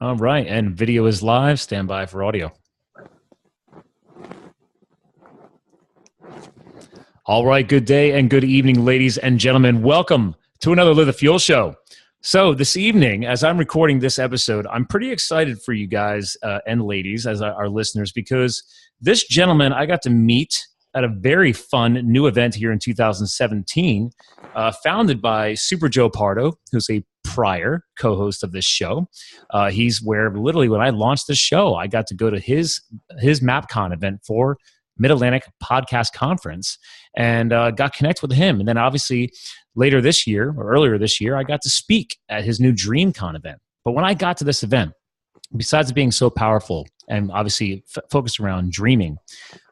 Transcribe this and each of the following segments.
All right, and video is live. Stand by for audio. All right, good day and good evening, ladies and gentlemen. Welcome to another Live the Fuel show. So this evening, as I'm recording this episode, I'm pretty excited for you guys and ladies as our listeners, because this gentleman I got to meet at a very fun new event here in 2017, founded by Super Joe Pardo, who's a prior co-host of this show. He's where literally when I launched this show, I got to go to his MapCon event for Mid-Atlantic Podcast Conference and got connected with him. And then obviously later this year or earlier this year, I got to speak at his new DreamCon event. But when I got to this event, besides it being so powerful and obviously focused around dreaming,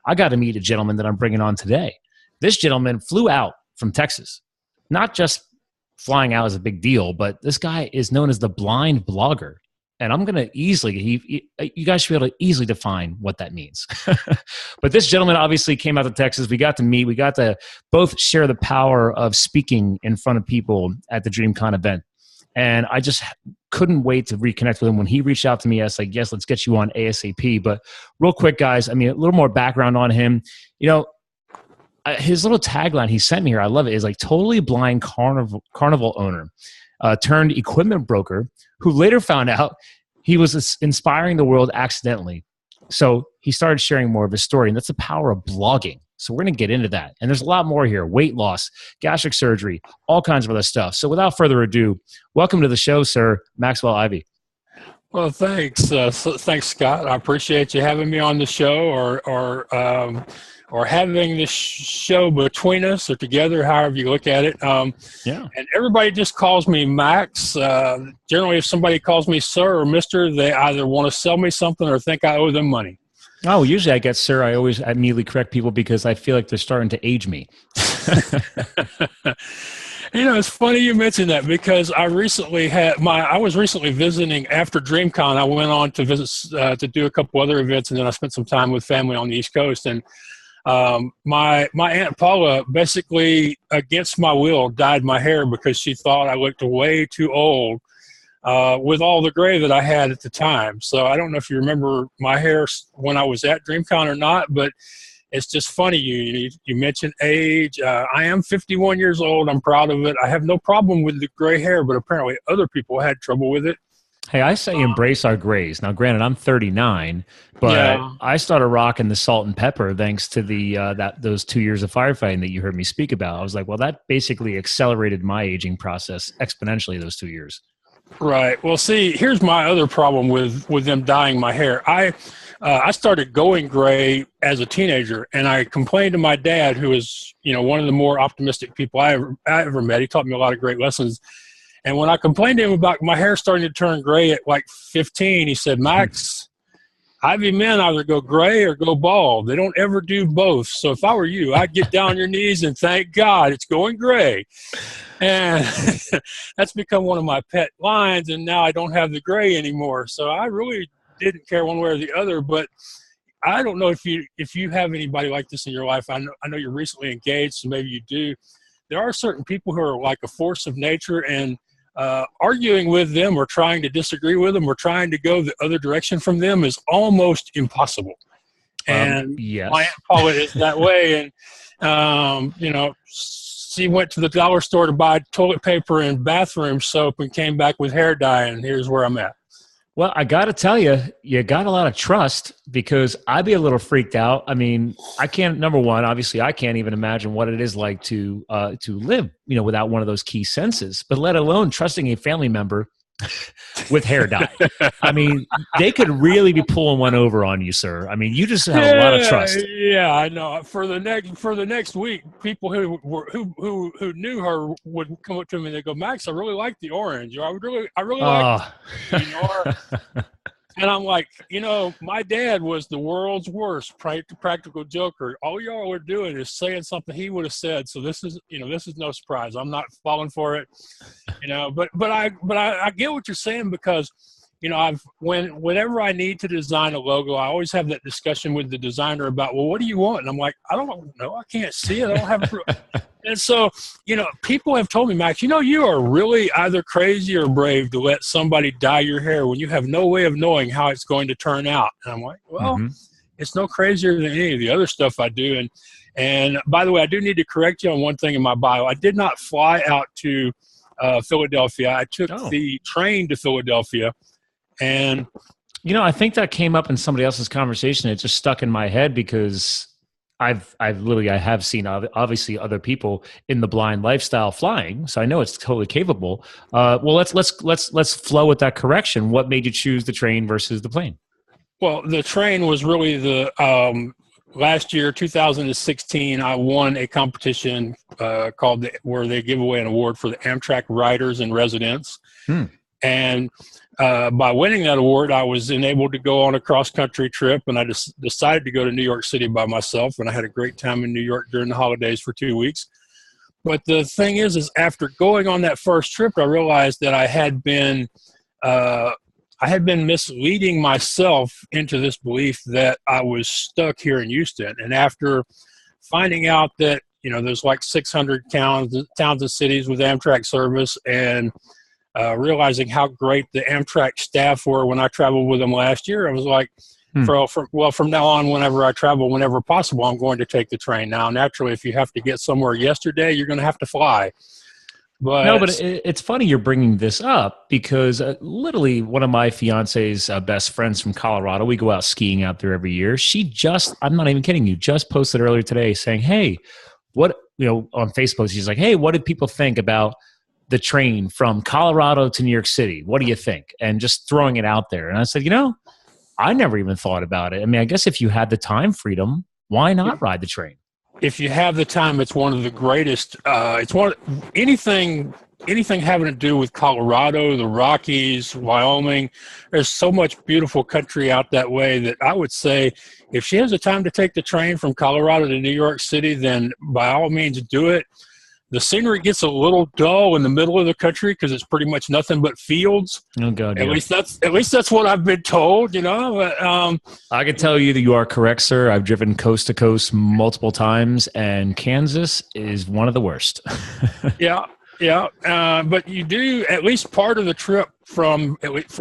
I got to meet a gentleman that I'm bringing on today. This gentleman flew out from Texas. Not just flying out is a big deal, but this guy is known as the blind blogger. And I'm going to easily, you guys should be able to easily define what that means. But this gentleman obviously came out to Texas. We got to meet. We got to both share the power of speaking in front of people at the DreamCon event. And I just couldn't wait to reconnect with him. When he reached out to me, I was like, yes, let's get you on ASAP. But real quick, guys, I mean, a little more background on him. You know, his little tagline he sent me here, I love it, is like totally blind carnival owner turned equipment broker who later found out he was inspiring the world accidentally. So he started sharing more of his story, and that's the power of blogging. So we're going to get into that. And there's a lot more here: weight loss, gastric surgery, all kinds of other stuff. So without further ado, welcome to the show, sir, Maxwell Ivy. Well, thanks. Thanks, Scott. I appreciate you having me on the show or having this show between us or together, however you look at it. Yeah. And everybody just calls me Max. Generally, if somebody calls me sir or mister, they either want to sell me something or think I owe them money. Oh, usually I get sir. I always immediately correct people because I feel like they're starting to age me. You know, it's funny you mentioned that because I was recently visiting after DreamCon. I went on to visit to do a couple other events, and then I spent some time with family on the East Coast. And my Aunt Paula basically, against my will, dyed my hair because she thought I looked way too old with all the gray that I had at the time. So I don't know if you remember my hair when I was at DreamCon or not, but it's just funny. You mentioned age. I am 51 years old. I'm proud of it. I have no problem with the gray hair, but apparently other people had trouble with it. Hey, I say embrace our grays. Now, granted, I'm 39, but yeah. I started rocking the salt and pepper thanks to those 2 years of firefighting that you heard me speak about. I was like, well, that basically accelerated my aging process exponentially those 2 years. Right. Well, see, here's my other problem with them dyeing my hair. I started going gray as a teenager, and I complained to my dad, who is, one of the more optimistic people I ever met. He taught me a lot of great lessons. And when I complained to him about my hair starting to turn gray at like 15, he said, Max, Ivy men either go gray or go bald. They don't ever do both. So if I were you, I'd get down on your knees and thank God it's going gray. And that's become one of my pet lines. And now I don't have the gray anymore. So I really didn't care one way or the other. But I don't know if you have anybody like this in your life. I know you're recently engaged, so maybe you do. There are certain people who are like a force of nature, and arguing with them or trying to disagree with them or trying to go the other direction from them is almost impossible. And yes. My Aunt Paula is that way. And, she went to the dollar store to buy toilet paper and bathroom soap and came back with hair dye, and here's where I'm at. Well, I got to tell you, you got a lot of trust, because I'd be a little freaked out. I mean, I can't, number one, obviously I can't even imagine what it is like to live, without one of those key senses, but let alone trusting a family member with hair dye. I mean, they could really be pulling one over on you, sir. I mean, you just have a lot of trust. Yeah, I know. For the next week, people who knew her would come up to me and they go, Max, I really like the orange. I really like the And I'm like, my dad was the world's worst practical joker. All y'all are doing is saying something he would have said. So this is no surprise. I'm not falling for it, but I get what you're saying, because, whenever I need to design a logo, I always have that discussion with the designer about, well, what do you want? And I'm like, I don't know. I can't see it. I don't have it. And so, people have told me, Max, you are really either crazy or brave to let somebody dye your hair when you have no way of knowing how it's going to turn out. And I'm like, well, it's no crazier than any of the other stuff I do. And by the way, I do need to correct you on one thing in my bio. I did not fly out to Philadelphia. I took the train to Philadelphia. And I think that came up in somebody else's conversation. It just stuck in my head because I have seen obviously other people in the blind lifestyle flying, so I know it's totally capable. Well, let's flow with that correction. What made you choose the train versus the plane? Well, the train was really the last year, 2016. I won a competition called where they give away an award for the Amtrak Riders in Residence, and by winning that award, I was enabled to go on a cross-country trip, and I just decided to go to New York City by myself, and I had a great time in New York during the holidays for 2 weeks. But the thing is after going on that first trip, I realized that I had been misleading myself into this belief that I was stuck here in Houston. And after finding out that, there's like 600 towns and cities with Amtrak service, and realizing how great the Amtrak staff were when I traveled with them last year, I was like, from now on, whenever I travel, whenever possible, I'm going to take the train. Now, naturally, if you have to get somewhere yesterday, you're going to have to fly. But it's funny you're bringing this up because literally one of my fiance's best friends from Colorado, we go out skiing out there every year. She I'm not even kidding you, just posted earlier today saying, hey, on Facebook, she's like, hey, what did people think about the train from Colorado to New York City? What do you think? And just throwing it out there. And I said, I never even thought about it. I mean, I guess if you had the time freedom, why not ride the train? If you have the time, it's one of the greatest. Anything having to do with Colorado, the Rockies, Wyoming. There's so much beautiful country out that way that I would say if she has the time to take the train from Colorado to New York City, then by all means do it. The scenery gets a little dull in the middle of the country because it's pretty much nothing but fields. Oh God! At least that's what I've been told. But, I can tell you that you are correct, sir. I've driven coast to coast multiple times, and Kansas is one of the worst. Yeah. But you do at least part of the trip from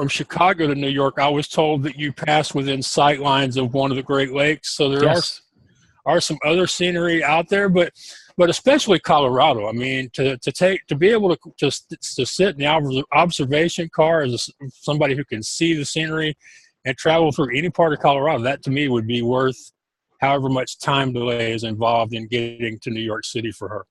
Chicago to New York. I was told that you pass within sight lines of one of the Great Lakes, so there are some other scenery out there, but especially Colorado. I mean, to be able to sit in the observation car as somebody who can see the scenery and travel through any part of Colorado, that to me would be worth however much time delay is involved in getting to New York City for her.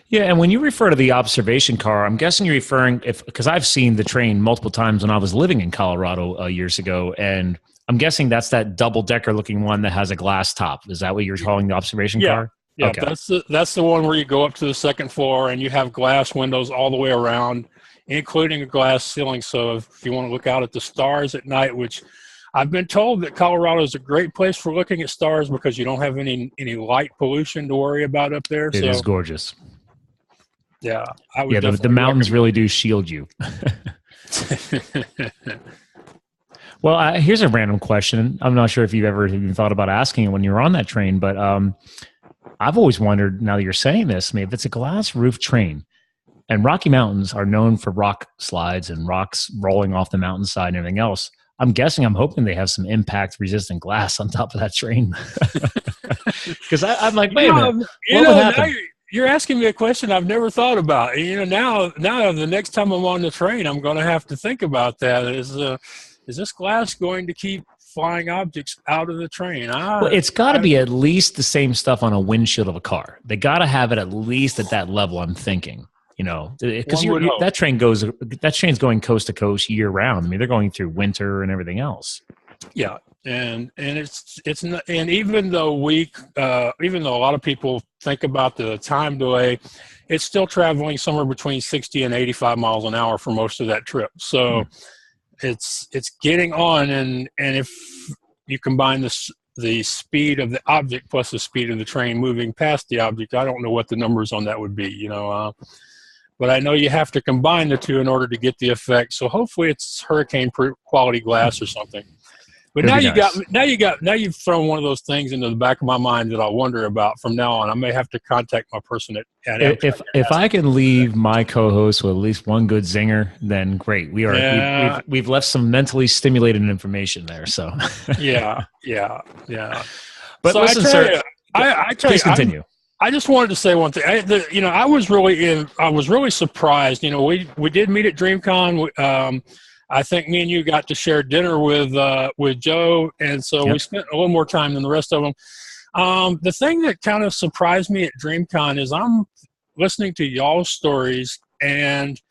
Yeah, and when you refer to the observation car, I'm guessing you're referring because I've seen the train multiple times when I was living in Colorado years ago, and I'm guessing that's that double-decker looking one that has a glass top. Is that what you're calling the observation car? Yeah, okay. That's the one where you go up to the second floor and you have glass windows all the way around, including a glass ceiling. So if you want to look out at the stars at night, which I've been told that Colorado is a great place for looking at stars because you don't have any light pollution to worry about up there. It is gorgeous. Yeah, the mountains really do shield you. Well, here's a random question. I'm not sure if you've ever even thought about asking it when you were on that train, but I've always wondered, now that you're saying this, if it's a glass roof train, and Rocky Mountains are known for rock slides and rocks rolling off the mountainside and everything else, I'm hoping they have some impact-resistant glass on top of that train. Because I'm like, wait a minute, what would happen? You're asking me a question I've never thought about. Now the next time I'm on the train, I'm going to have to think about that. Is this glass going to keep flying objects out of the train? Well, it's got to be at least the same stuff on a windshield of a car. They got to have it at least at that level, I'm thinking. Because that train's going coast to coast year round. I mean, they're going through winter and everything else. Yeah, and it's not, and even though a lot of people think about the time delay, it's still traveling somewhere between 60 and 85 miles an hour for most of that trip. So it's getting on, and if you combine the speed of the object plus the speed of the train moving past the object, I don't know what the numbers on that would be. but I know you have to combine the two in order to get the effect. So hopefully it's hurricane quality glass or something. But now you've thrown one of those things into the back of my mind that I'll wonder about from now on. I may have to contact my person at if I can leave my co-host with at least one good zinger, then great. We've left some mentally stimulated information there. So yeah. But so listen, sir, please continue. I just wanted to say one thing. I was really surprised. We did meet at DreamCon. I think me and you got to share dinner with Joe, and so we spent a little more time than the rest of them. The thing that kind of surprised me at DreamCon is I'm listening to y'all's stories, and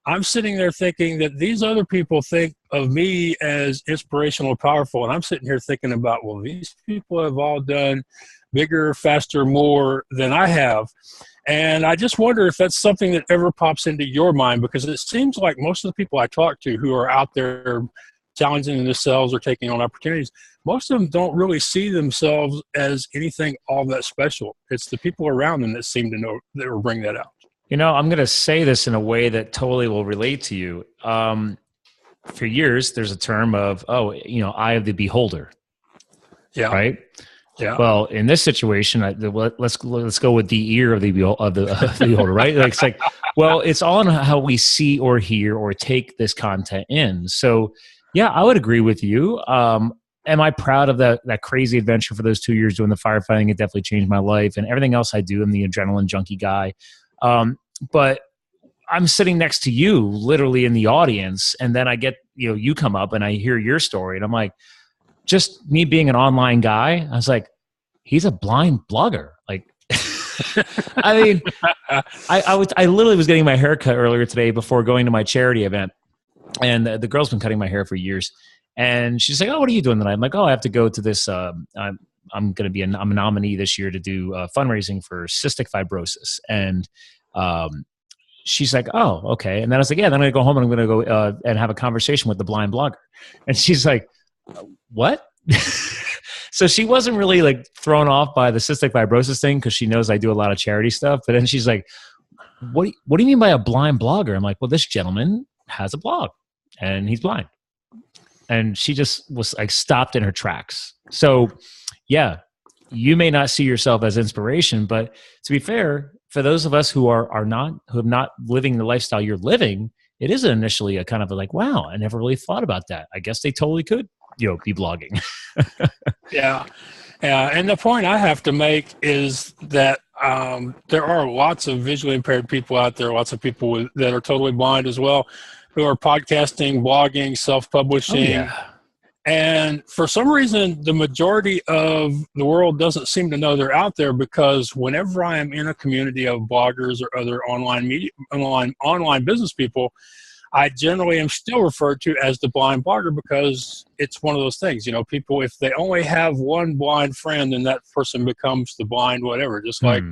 I'm sitting there thinking that these other people think of me as inspirational and powerful, and I'm sitting here thinking about, well, these people have all done bigger, faster, more than I have. And I just wonder if that's something that ever pops into your mind, because it seems like most of the people I talk to who are out there challenging themselves or taking on opportunities, most of them don't really see themselves as anything all that special. It's the people around them that seem to know that will bring that out. I'm going to say this in a way that totally will relate to you. For years, there's a term of, eye of the beholder. Yeah. Right? Yeah. Well, in this situation, let's go with the ear of the beholder, right? Like, it's like, well, it's all on how we see or hear or take this content in. So, yeah, I would agree with you. Am I proud of that crazy adventure for those 2 years doing the firefighting? It definitely changed my life, and everything else I do. I'm the adrenaline junkie guy. But I'm sitting next to you, literally in the audience, and then I get you come up and I hear your story, and I'm like, just me being an online guy, I was like, he's a blind blogger. Like, I mean, I literally was getting my hair cut earlier today before going to my charity event. And the girl's been cutting my hair for years. And she's like, oh, what are you doing tonight? I'm like, oh, I have to go to this. I'm going to be I'm a nominee this year to do fundraising for cystic fibrosis. And she's like, oh, okay. And then I was like, yeah, then I'm going to go home and I'm going to go and have a conversation with the blind blogger. And she's like, what? So she wasn't really like thrown off by the cystic fibrosis thing, because she knows I do a lot of charity stuff. But then she's like, what do you mean by a blind blogger? I'm like, well, this gentleman has a blog and he's blind. And she just was like stopped in her tracks. So yeah, you may not see yourself as inspiration, but to be fair, for those of us who are not living the lifestyle you're living, it is initially a kind of like, wow, I never really thought about that. I guess they totally could, be blogging. Yeah. And the point I have to make is that there are lots of visually impaired people out there, lots of people that are totally blind as well, who are podcasting, blogging, self-publishing. Oh, yeah. And for some reason, the majority of the world doesn't seem to know they're out there, because whenever I am in a community of bloggers or other online business people, I generally am still referred to as the blind blogger, because it's one of those things, people, if they only have one blind friend, then that person becomes the blind whatever, just like,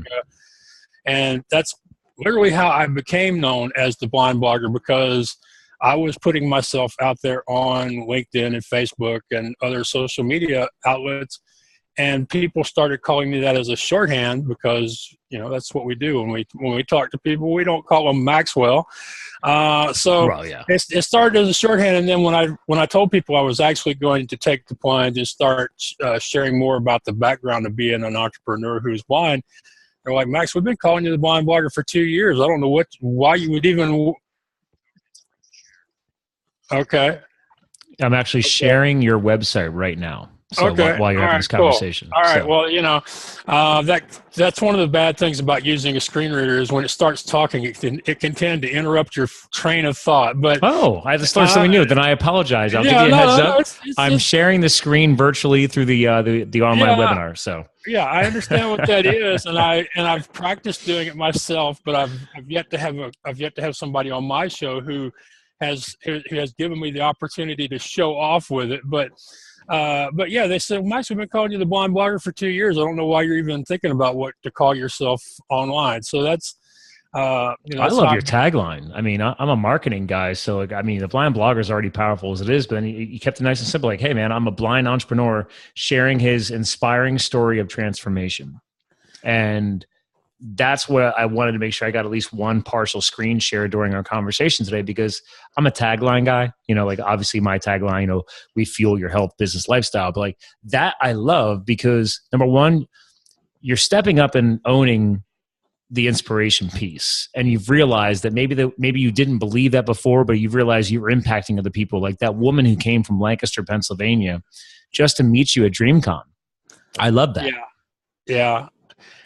and that's literally how I became known as the blind blogger, because I was putting myself out there on LinkedIn and Facebook and other social media outlets, and people started calling me that as a shorthand, because that's what we do when we talk to people. We don't call them Maxwell. It started as a shorthand, and then when I told people I was actually going to take the plunge and start sharing more about the background of being an entrepreneur who's blind, they're like, Max, we've been calling you the blind blogger for 2 years. I don't know why you would even. Okay. I'm actually sharing your website right now. So while you're having this conversation. Cool. All right. Well, that's one of the bad things about using a screen reader is when it starts talking, it can tend to interrupt your train of thought. But I have to start something new. Then I apologize. I'll give you a heads up. I'm sharing the screen virtually through the online webinar. So yeah, I understand what that is, and I've practiced doing it myself, but I've yet to have somebody on my show who has given me the opportunity to show off with it. But yeah, they said, Max, we've been calling you the blind blogger for 2 years. I don't know why you're even thinking about what to call yourself online. So that's, I love your tagline. I mean, I'm a marketing guy. So the blind blogger is already powerful as it is, but you kept it nice and simple. Like, hey man, I'm a blind entrepreneur sharing his inspiring story of transformation. And that's what I wanted to make sure I got at least one partial screen share during our conversation today, because I'm a tagline guy. Like obviously my tagline, we fuel your health, business, lifestyle. But like that I love because number one, you're stepping up and owning the inspiration piece. And you've realized that maybe you didn't believe that before, but you've realized you were impacting other people. Like that woman who came from Lancaster, Pennsylvania, just to meet you at DreamCon. I love that. Yeah.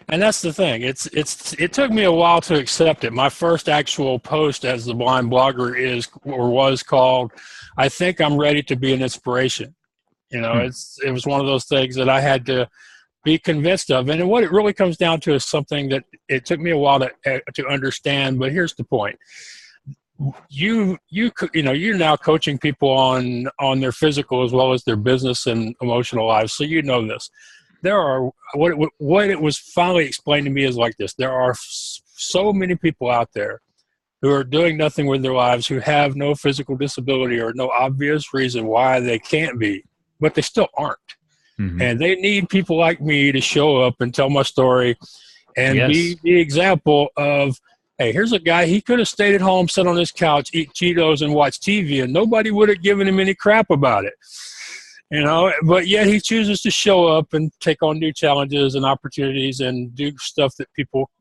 And that's the thing. It took me a while to accept it. My first actual post as the blind blogger was called, I think I'm ready to be an inspiration. It was one of those things that I had to be convinced of. And what it really comes down to is something that it took me a while to understand, but here's the point. You're now coaching people on their physical as well as their business and emotional lives. So this. There are what it was finally explained to me is like this. There are so many people out there who are doing nothing with their lives, who have no physical disability or no obvious reason why they can't be, but they still aren't. Mm-hmm. And they need people like me to show up and tell my story and be the example of, hey, here's a guy, he could have stayed at home, sit on his couch, eat Cheetos and watch TV, and nobody would have given him any crap about it. But yet he chooses to show up and take on new challenges and opportunities and do stuff that people,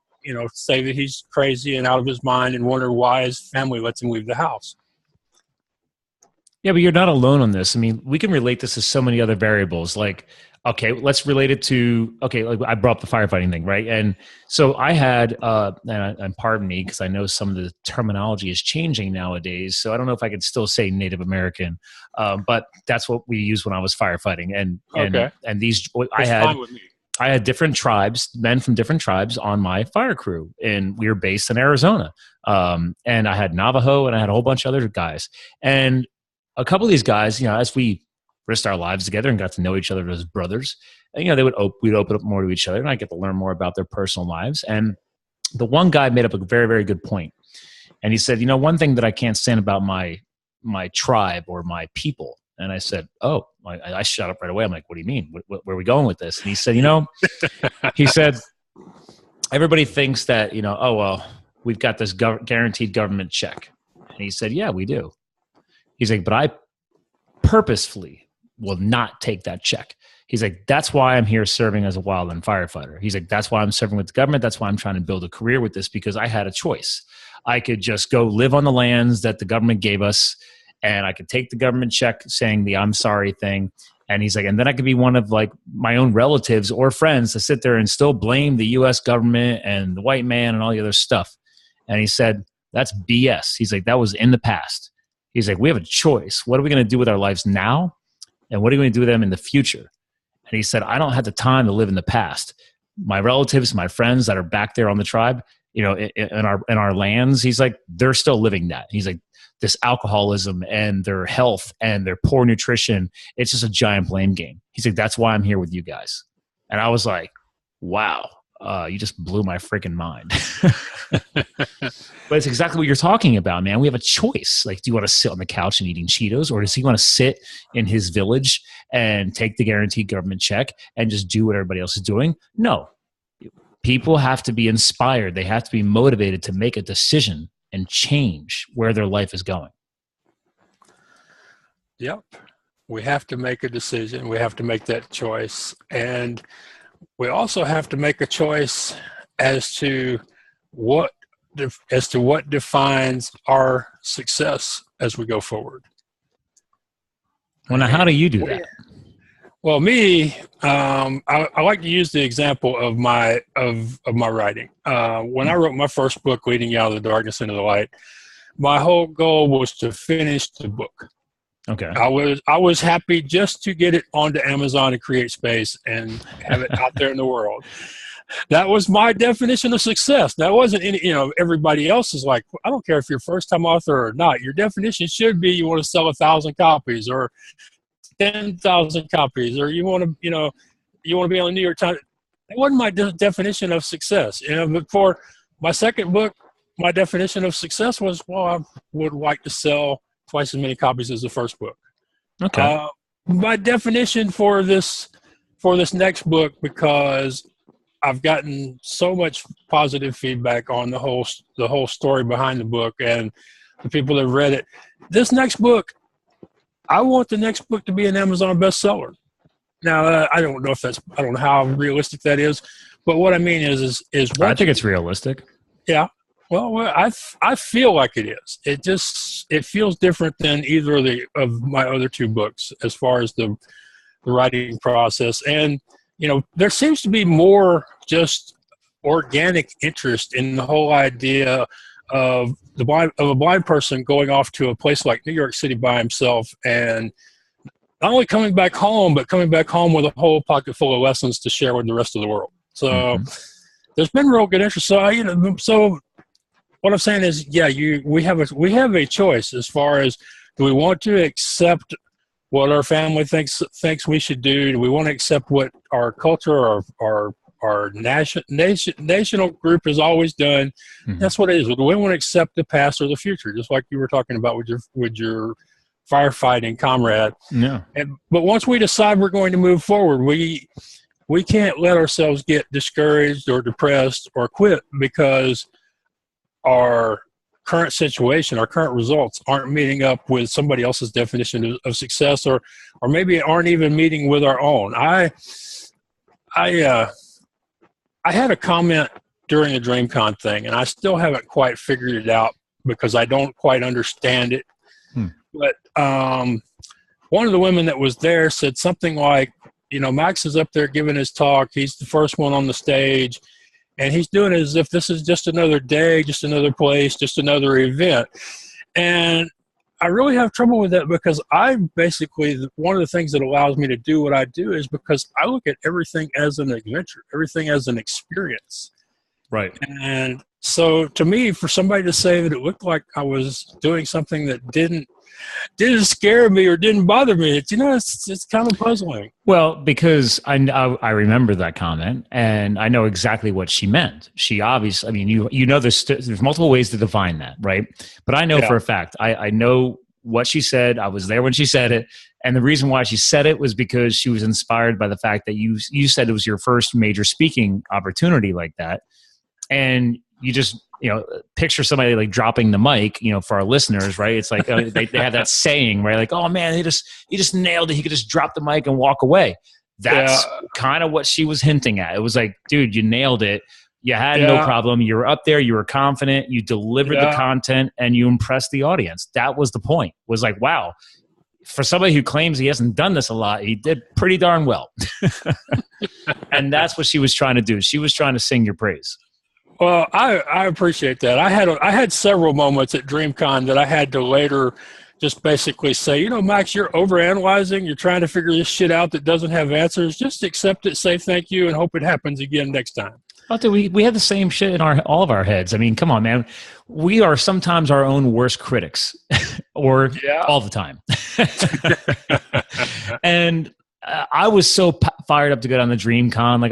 say that he's crazy and out of his mind and wonder why his family lets him leave the house. Yeah, but you're not alone on this. I mean, we can relate this to so many other variables. Like, okay, let's relate it to, like I brought up the firefighting thing, right? And so I had, and pardon me, because I know some of the terminology is changing nowadays. So I don't know if I could still say Native American, but that's what we used when I was firefighting. And these, I had different tribes, men from different tribes on my fire crew, and we were based in Arizona. And I had Navajo and I had a whole bunch of other guys. And a couple of these guys, as we risked our lives together and got to know each other as brothers, and, we'd open up more to each other, and I get to learn more about their personal lives. And the one guy made up a very, very good point. And he said, one thing that I can't stand about my tribe or my people. And I said, oh, I shut up right away. I'm like, what do you mean? Where are we going with this? And he said, he said, everybody thinks that, oh, well, we've got this guaranteed government check. And he said, yeah, we do. He's like, but I purposefully will not take that check. He's like, that's why I'm here serving as a wildland firefighter. He's like, that's why I'm serving with the government. That's why I'm trying to build a career with this, because I had a choice. I could just go live on the lands that the government gave us, and I could take the government check saying the I'm sorry thing. And he's like, and then I could be one of like my own relatives or friends to sit there and still blame the US government and the white man and all the other stuff. And he said, that's BS. He's like, that was in the past. He's like, we have a choice. What are we going to do with our lives now? And what are we going to do with them in the future? And he said, I don't have the time to live in the past. My relatives, my friends that are back there on the tribe, in our lands, he's like, they're still living that. He's like, this alcoholism and their health and their poor nutrition, it's just a giant blame game. He's like, that's why I'm here with you guys. And I was like, wow, you just blew my freaking mind. But it's exactly what you're talking about, man. We have a choice. Like, do you want to sit on the couch and eating Cheetos, or does he want to sit in his village and take the guaranteed government check and just do what everybody else is doing? No. People have to be inspired. They have to be motivated to make a decision and change where their life is going. Yep. We have to make a decision. We have to make that choice. And we also have to make a choice as to what defines our success as we go forward. Well, now, how do you do that? Well, me, I like to use the example of my writing. When I wrote my first book, Leading You Out of the Darkness into the Light, my whole goal was to finish the book. Okay. I was happy just to get it onto Amazon and create space and have it out there in the world. That was my definition of success. That wasn't any, everybody else is like, I don't care if you're a first-time author or not. Your definition should be you want to sell 1,000 copies or 10,000 copies, or you want to be on the New York Times. That wasn't my definition of success. But for my second book, my definition of success was, well, I would like to sell twice as many copies as the first book. Okay. My definition for this next book, because I've gotten so much positive feedback on the whole story behind the book, and the people that have read it. This next book, I want the next book to be an Amazon bestseller. Now, I don't know how realistic that is, but what I mean is I think it's realistic. Yeah. Well, I feel like it is. It feels different than either of my other two books as far as the writing process. And, there seems to be more just organic interest in the whole idea of a blind person going off to a place like New York City by himself and not only coming back home, but coming back home with a whole pocket full of lessons to share with the rest of the world. So there's been real good interest. So, so what I'm saying is, yeah, we have a choice as far as, do we want to accept what our family thinks we should do? Do we want to accept what our culture or our national group has always done? That's what it is. Do we want to accept the past or the future? Just like you were talking about with your firefighting comrade. Yeah. But once we decide we're going to move forward, we can't let ourselves get discouraged or depressed or quit because our current situation, our current results aren't meeting up with somebody else's definition of success, or maybe aren't even meeting with our own. I had a comment during the DreamCon thing, and I still haven't quite figured it out because I don't quite understand it. But one of the women that was there said something like, Max is up there giving his talk. He's the first one on the stage, and he's doing it as if this is just another day, just another place, just another event. And I really have trouble with that because one of the things that allows me to do what I do is because I look at everything as an adventure, everything as an experience. Right. And so to me, for somebody to say that it looked like I was doing something that didn't scare me or didn't bother me, it's kind of puzzling. Well, because I remember that comment, and I know exactly what she meant. She obviously, there's multiple ways to define that, right? But I know for a fact, I know what she said. I was there when she said it, and the reason why she said it was because she was inspired by the fact that you said it was your first major speaking opportunity like that, and you just picture somebody like dropping the mic, for our listeners, right? It's like they have that saying, right? Like, oh man, he just nailed it. He could just drop the mic and walk away. That's kind of what she was hinting at. It was like, dude, you nailed it. You had no problem. You were up there. You were confident. You delivered the content and you impressed the audience. That was the point. Was like, wow, for somebody who claims he hasn't done this a lot, he did pretty darn well. And that's what she was trying to do. She was trying to sing your praise. Well, I appreciate that. I had several moments at DreamCon that I had to later just basically say, Max, you're overanalyzing. You're trying to figure this shit out that doesn't have answers. Just accept it, say thank you, and hope it happens again next time. Oh, dude, we have the same shit in all of our heads. I mean, come on, man. We are sometimes our own worst critics, or all the time. And I was so fired up to go down the DreamCon. Like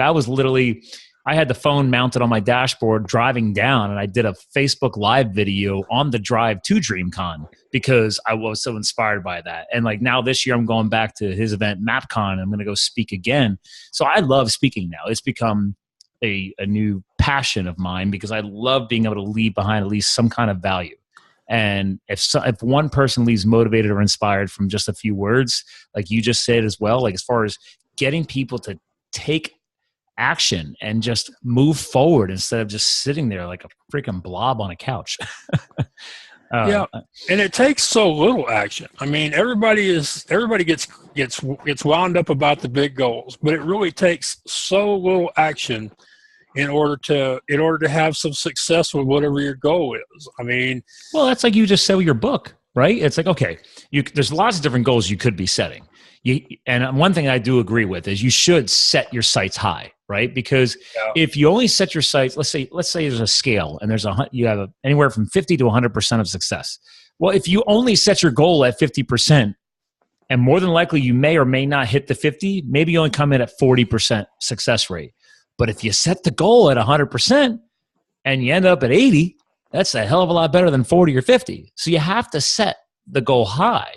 I had the phone mounted on my dashboard driving down, and I did a Facebook Live video on the drive to DreamCon because I was so inspired by that. And like now this year I'm going back to his event, MapCon, and I'm going to go speak again. So I love speaking now. It's become a new passion of mine because I love being able to leave behind at least some kind of value. And if one person leaves motivated or inspired from just a few words, like you just said as well, like as far as getting people to take action and just move forward instead of just sitting there like a freaking blob on a couch. And it takes so little action. I mean, everybody gets wound up about the big goals, but it really takes so little action in order to have some success with whatever your goal is. I mean, well, that's like you just said with your book, right? It's like, okay, there's lots of different goals you could be setting. And one thing I do agree with is you should set your sights high, right? Because if you only set your sights, let's say there's a scale and you have anywhere from 50 to 100% of success. Well, if you only set your goal at 50%, and more than likely you may or may not hit the 50, maybe you only come in at 40% success rate. But if you set the goal at 100% and you end up at 80, that's a hell of a lot better than 40 or 50. So you have to set the goal high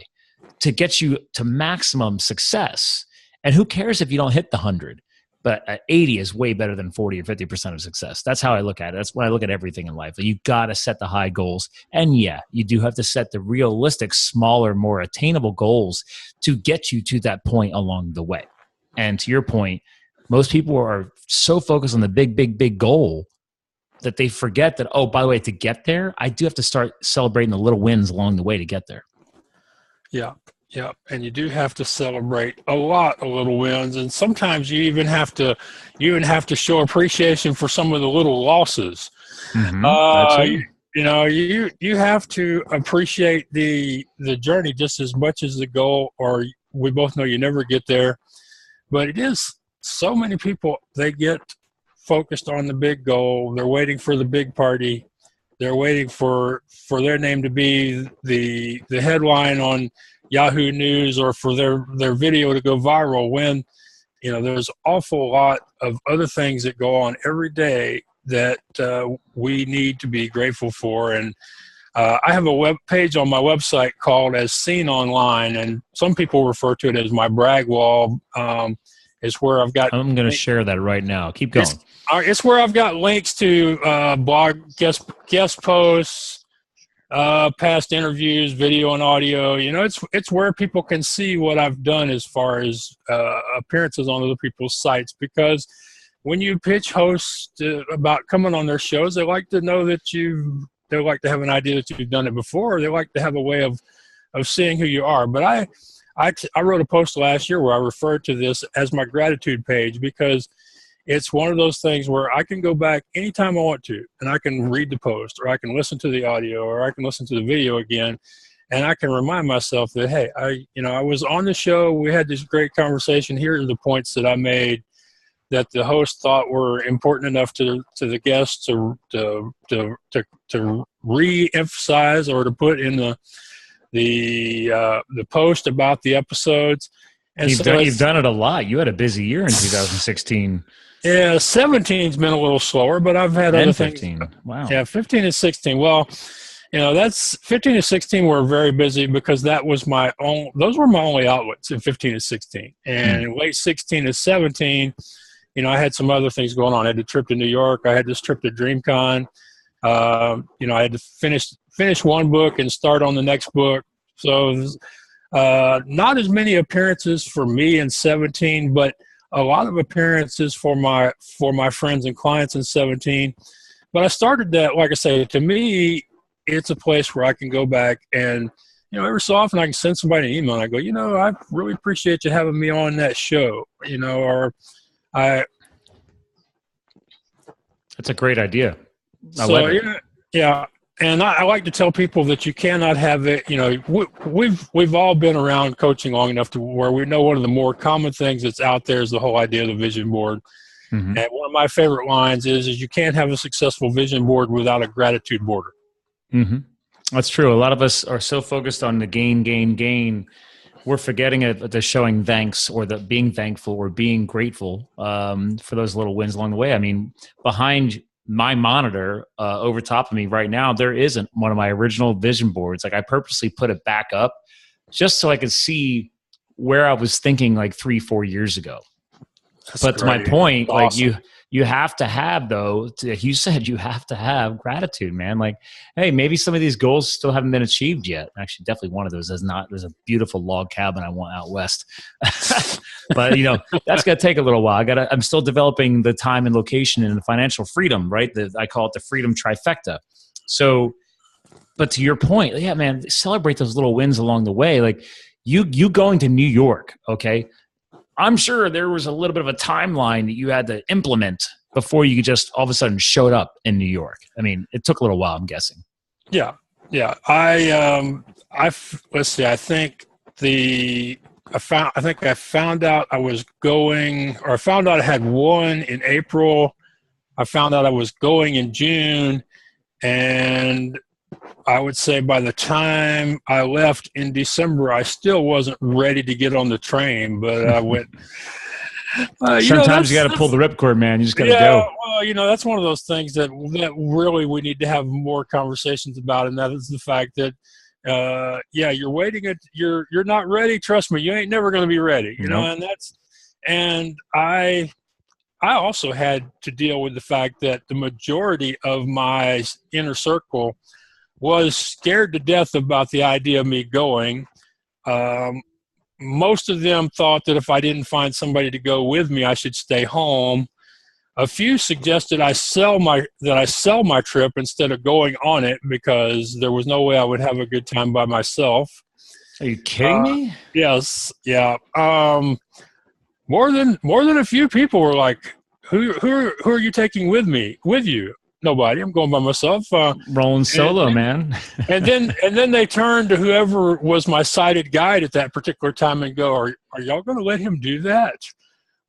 to get you to maximum success. And who cares if you don't hit the 100? but 80 is way better than 40 or 50% of success. That's how I look at it. That's when I look at everything in life. You got to set the high goals. And yeah, you do have to set the realistic, smaller, more attainable goals to get you to that point along the way. And to your point, most people are so focused on the big, big, big goal that they forget that, oh, by the way, to get there, I do have to start celebrating the little wins along the way to get there. Yeah. Yeah. And you do have to celebrate a lot of little wins. And sometimes you even have to show appreciation for some of the little losses. You have to appreciate the journey just as much as the goal, or we both know you never get there. But it is so many people, they get focused on the big goal. They're waiting for the big party. They're waiting for their name to be the headline on Yahoo News, or for their video to go viral, when there's an awful lot of other things that go on every day that we need to be grateful for. And I have a web page on my website called As Seen Online, and some people refer to it as my brag wall. It's where I'm going to share that right now. Keep going. It's where I've got links to blog guest posts, past interviews, video and audio. It's where people can see what I've done as far as appearances on other people's sites. Because when you pitch hosts about coming on their shows, they like to know that they like to have an idea that you've done it before. Or they like to have a way of seeing who you are. But I wrote a post last year where I referred to this as my gratitude page, because it's one of those things where I can go back anytime I want to, and I can read the post, or I can listen to the audio, or I can listen to the video again, and I can remind myself that, hey, I was on the show, we had this great conversation, here are the points that I made that the host thought were important enough to the guests to re-emphasize, or to put in the post about the episodes. And you've done it a lot. You had a busy year in 2016. Yeah, 17's been a little slower, but I've had other 15. Things. Wow. Yeah, 15 and 16. Well, that's 15 and 16 were very busy, because those were my only outlets in 15 and 16. And in late 16 and 17, I had some other things going on. I had a trip to New York. I had this trip to DreamCon. I had to finish one book and start on the next book. So not as many appearances for me in 17, but a lot of appearances for my friends and clients in 17. But I started that, like I say, to me, it's a place where I can go back and, every so often I can send somebody an email and I go, I really appreciate you having me on that show, That's a great idea. Yeah. And I like to tell people that you cannot have it. We've all been around coaching long enough to where we know one of the more common things that's out there is the whole idea of the vision board. Mm-hmm. And one of my favorite lines is you can't have a successful vision board without a gratitude border. Mm-hmm. That's true. A lot of us are so focused on the gain. We're forgetting the showing thanks, or the being thankful, or being grateful for those little wins along the way. I mean, behind my monitor over top of me right now, there isn't one of my original vision boards. Like, I purposely put it back up just so I could see where I was thinking like 3-4 years ago. But to my point, awesome. Like you have to have, though, you said you have to have gratitude, man. Like, hey, maybe some of these goals still haven't been achieved yet. Actually, definitely one of those is not. There's a beautiful log cabin I want out west. But, that's going to take a little while. I'm still developing the time and location and the financial freedom, right? I call it the freedom trifecta. So, but to your point, yeah, man, celebrate those little wins along the way. Like you going to New York, okay? I'm sure there was a little bit of a timeline that you had to implement before you just all of a sudden showed up in New York. I mean, it took a little while, I'm guessing. Yeah. Let's see. I think I found out I was going, or I found out I had one in April. I found out I was going in June, and I would say by the time I left in December, I still wasn't ready to get on the train, but I went. Sometimes you got to pull the ripcord, man. You just got to go. Well, that's one of those things that really we need to have more conversations about, and that is the fact that, you're waiting you're not ready. Trust me, you ain't never going to be ready. And I I also had to deal with the fact that the majority of my inner circle was scared to death about the idea of me going. Most of them thought that if I didn't find somebody to go with me, I should stay home. A few suggested I sell my trip instead of going on it, because there was no way I would have a good time by myself. Are you kidding me? Yes. Yeah. More than a few people were like, who are you taking with you? Nobody. I'm going by myself. Rolling solo, man. and then they turned to whoever was my sighted guide at that particular time and go, are y'all going to let him do that?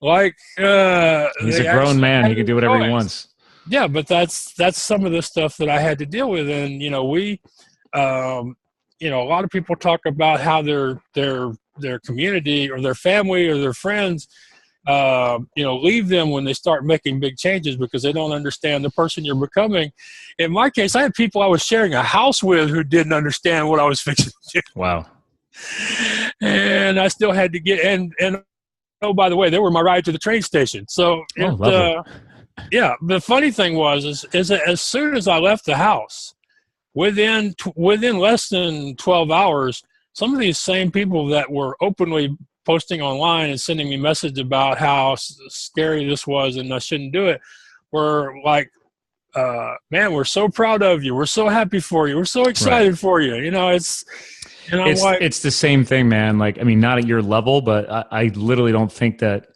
Like, he's a grown man. He can do whatever he wants. Yeah, but that's some of the stuff that I had to deal with. And, we, a lot of people talk about how their community or their family or their friends, leave them when they start making big changes because they don't understand the person you're becoming. In my case, I had people I was sharing a house with who didn't understand what I was fixing to do. Wow. And I still had to get, and oh, by the way, they were my ride to the train station. So, yeah, the funny thing is that as soon as I left the house, within less than 12 hours, some of these same people that were openly posting online and sending me messages about how scary this was and I shouldn't do it were like, man, we're so proud of you. We're so happy for you. We're so excited for you. It's the same thing, man. Like, I mean, not at your level, but I literally don't think that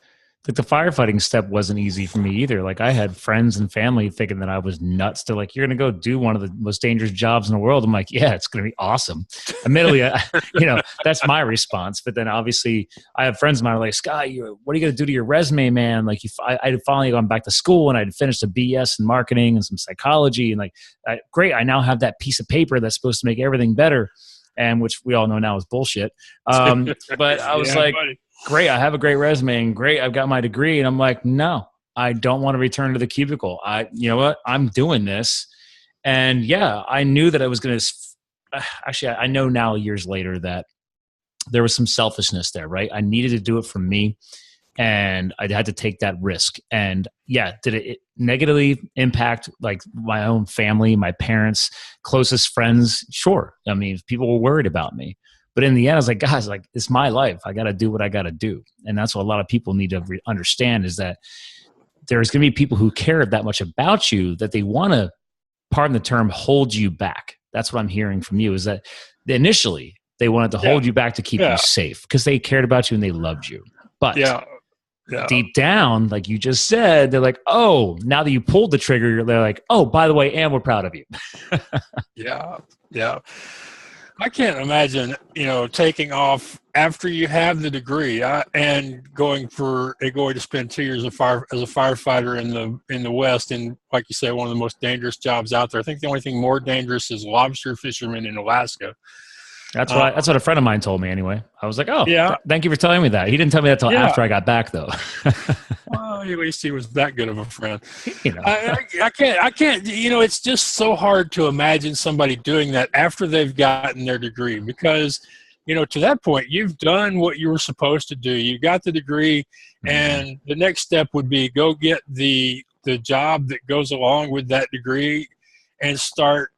the firefighting step wasn't easy for me either. Like, I had friends and family thinking that I was nuts. They're like, you're going to go do one of the most dangerous jobs in the world. I'm like, yeah, it's going to be awesome. Admittedly, that's my response. But then obviously I have friends of mine who are like, Scott, what are you going to do to your resume, man? Like, I had finally gone back to school and I'd finished a BS in marketing and some psychology. And great, I now have that piece of paper that's supposed to make everything better. And which we all know now is bullshit. But I was buddy. Great, I have a great resume and great, I've got my degree. And I'm like, no, I don't want to return to the cubicle. You know what? I'm doing this. And yeah, I knew that I was going to, actually, I know now years later that there was some selfishness there, right? I needed to do it for me and I had to take that risk. And yeah, did it negatively impact like my own family, my parents, closest friends? Sure. I mean, people were worried about me. But in the end, I was like, guys, like, it's my life. I got to do what I got to do. And that's what a lot of people need to understand is that there's going to be people who care that much about you that they want to, pardon the term, hold you back. That's what I'm hearing from you is that initially they wanted to hold you back to keep you safe because they cared about you and they loved you. But deep down, like you just said, they're like, oh, now that you pulled the trigger, they're like, oh, by the way, and we're proud of you. Yeah. I can't imagine, taking off after you have the degree and going to spend 2 years as a firefighter in the West, and like you say, one of the most dangerous jobs out there. I think the only thing more dangerous is lobster fishermen in Alaska. That's what a friend of mine told me anyway. I was like, oh, thank you for telling me that. He didn't tell me that till after I got back though. Well, at least he was that good of a friend. I can't, it's just so hard to imagine somebody doing that after they've gotten their degree because, to that point, you've done what you were supposed to do. You got the degree and the next step would be go get the job that goes along with that degree and start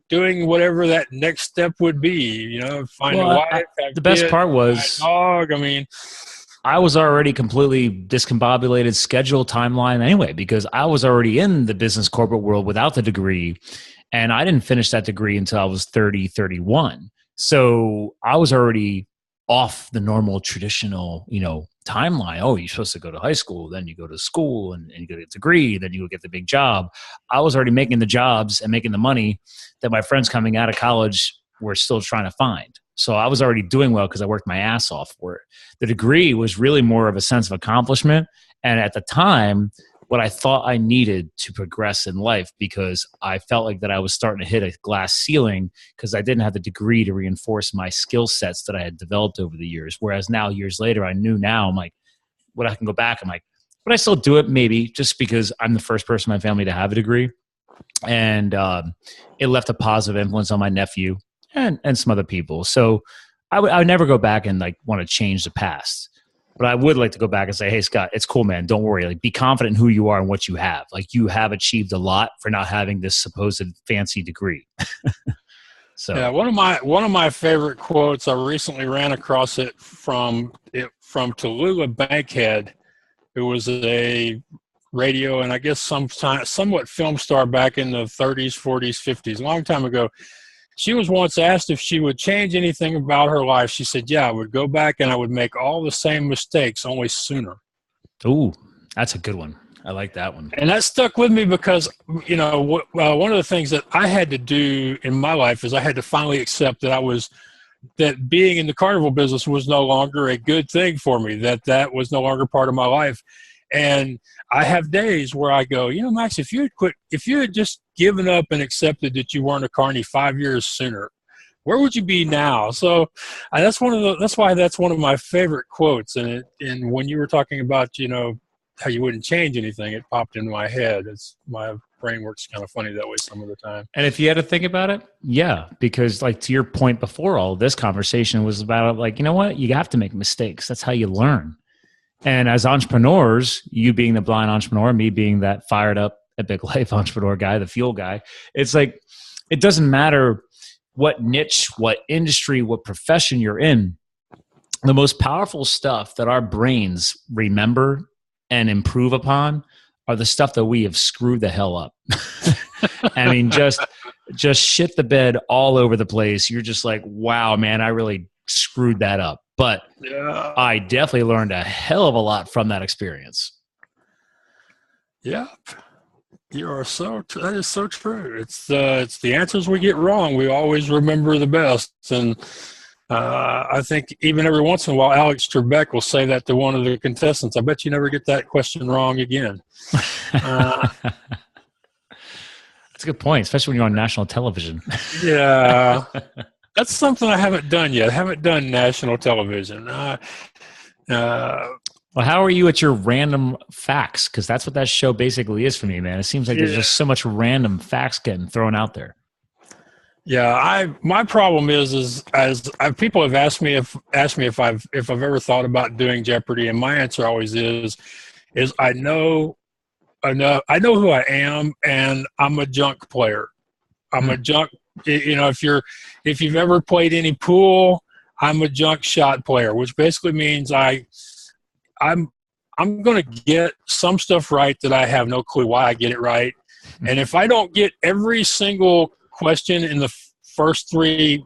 doing whatever that next step would be, find a wife. The best part was dog. I was already completely discombobulated schedule timeline anyway, because I was already in the business corporate world without the degree. And I didn't finish that degree until I was 30, 31. So I was already off the normal traditional, timeline. Oh, you're supposed to go to high school, then you go to school and you get a degree, then you go get the big job. I was already making the jobs and making the money that my friends coming out of college were still trying to find. So I was already doing well because I worked my ass off for it. The degree was really more of a sense of accomplishment. And at the time, what I thought I needed to progress in life, because I felt like that I was starting to hit a glass ceiling because I didn't have the degree to reinforce my skill sets that I had developed over the years. Whereas now, years later, I knew now, I'm like, when I can go back, I'm like, would I still do it? Maybe, just because I'm the first person in my family to have a degree. And it left a positive influence on my nephew and some other people. So I would never go back and like want to change the past. But I would like to go back and say, hey, Scott, it's cool, man. Don't worry. Like, be confident in who you are and what you have. Like, you have achieved a lot for not having this supposed fancy degree. So yeah, one of my favorite quotes, I recently ran across it from Tallulah Bankhead, who was a radio and I guess somewhat film star back in the 30s, 40s, 50s, a long time ago. She was once asked if she would change anything about her life. She said, yeah, I would go back and I would make all the same mistakes, only sooner. Ooh, that's a good one. I like that one. And that stuck with me because, you know, one of the things that I had to do in my life is I had to finally accept that being in the carnival business was no longer a good thing for me, that was no longer part of my life. And I have days where I go, you know, Max, if you had just given up and accepted that you weren't a carny 5 years sooner, where would you be now? So that's why that's one of my favorite quotes. And when you were talking about, you know, how you wouldn't change anything, it popped into my head. My brain works kind of funny that way some of the time. And if you had to think about it, yeah, because like to your point before, all this conversation was about like, you know what, you have to make mistakes. That's how you learn. And as entrepreneurs, you being the blind entrepreneur, me being that fired up epic life entrepreneur guy, the fuel guy, it's like, it doesn't matter what niche, what industry, what profession you're in. The most powerful stuff that our brains remember and improve upon are the stuff that we have screwed the hell up. I mean, just shit the bed all over the place. You're just like, wow, man, I really screwed that up. But yeah, I definitely learned a hell of a lot from that experience. Yeah, that is so true. It's the answers we get wrong. We always remember the best. And I think even every once in a while, Alex Trebek will say that to one of the contestants. I bet you never get that question wrong again. That's a good point, especially when you're on national television. Yeah. That's something I haven't done yet. I haven't done national television. Well, how are you at your random facts? Because that's what that show basically is for me, man. It seems like there's just so much random facts getting thrown out there. Yeah, my problem is people have asked me if I've ever thought about doing Jeopardy, and my answer always is I know enough. I know who I am, and I'm a junk player. I'm a junk. You know, if you've ever played any pool, I'm a junk shot player, which basically means I'm going to get some stuff right that I have no clue why I get it right. And if I don't get every single question in the first three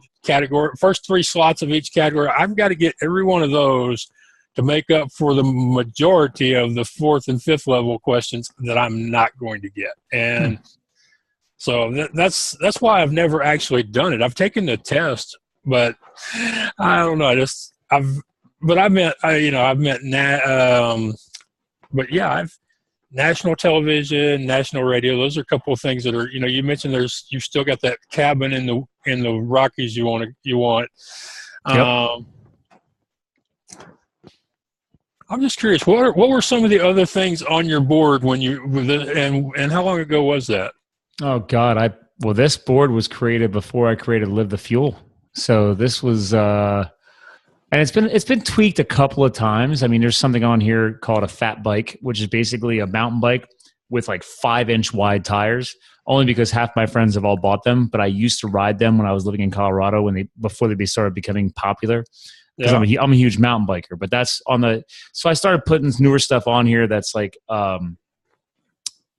slots of each category, I've got to get every one of those to make up for the majority of the fourth and fifth level questions that I'm not going to get. And so that's why I've never actually done it. I've taken the test, but I don't know. I've national television, national radio. Those are a couple of things that are, you know, you mentioned you've still got that cabin in the Rockies you want. Yep. I'm just curious, what were some of the other things on your board and how long ago was that? Oh God, this board was created before I created Live the Fuel. So this was, and it's been tweaked a couple of times. I mean, there's something on here called a fat bike, which is basically a mountain bike with like 5-inch wide tires. Only because half my friends have all bought them, but I used to ride them when I was living in Colorado before they started becoming popular. Because I'm a huge mountain biker. But that's so I started putting newer stuff on here. That's like.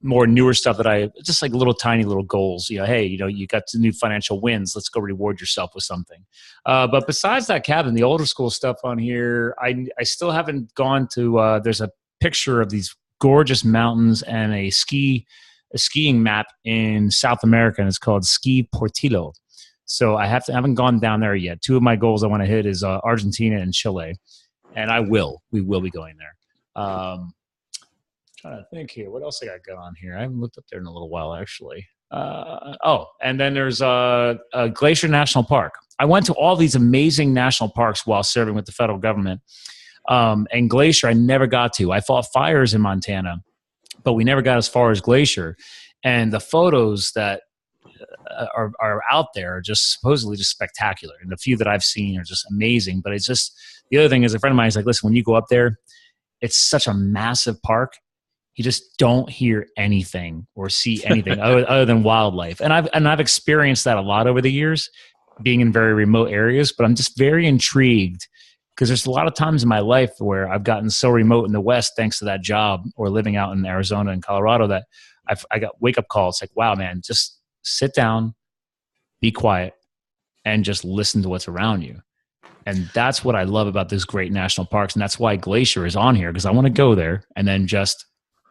More newer stuff just like little tiny little goals, you know, hey, you know, you got some new financial wins. Let's go reward yourself with something. But besides that cabin, the older school stuff on here, I still haven't gone to, there's a picture of these gorgeous mountains and a skiing map in South America, and it's called Ski Portillo. So I haven't gone down there yet. Two of my goals I want to hit is Argentina and Chile. And we will be going there. Trying to think here. What else I got going on here? I haven't looked up there in a little while, actually. And then there's Glacier National Park. I went to all these amazing national parks while serving with the federal government. And Glacier, I never got to. I fought fires in Montana, but we never got as far as Glacier. And the photos that are out there are just supposedly just spectacular. And the few that I've seen are just amazing. But it's just, the other thing is, a friend of mine is like, listen, when you go up there, it's such a massive park. You just don't hear anything or see anything other than wildlife. And I've experienced that a lot over the years, being in very remote areas, but I'm just very intrigued because there's a lot of times in my life where I've gotten so remote in the West, thanks to that job or living out in Arizona and Colorado, that I got wake up calls like, wow, man, just sit down, be quiet, and just listen to what's around you. And that's what I love about these great national parks. And that's why Glacier is on here, because I want to go there and then just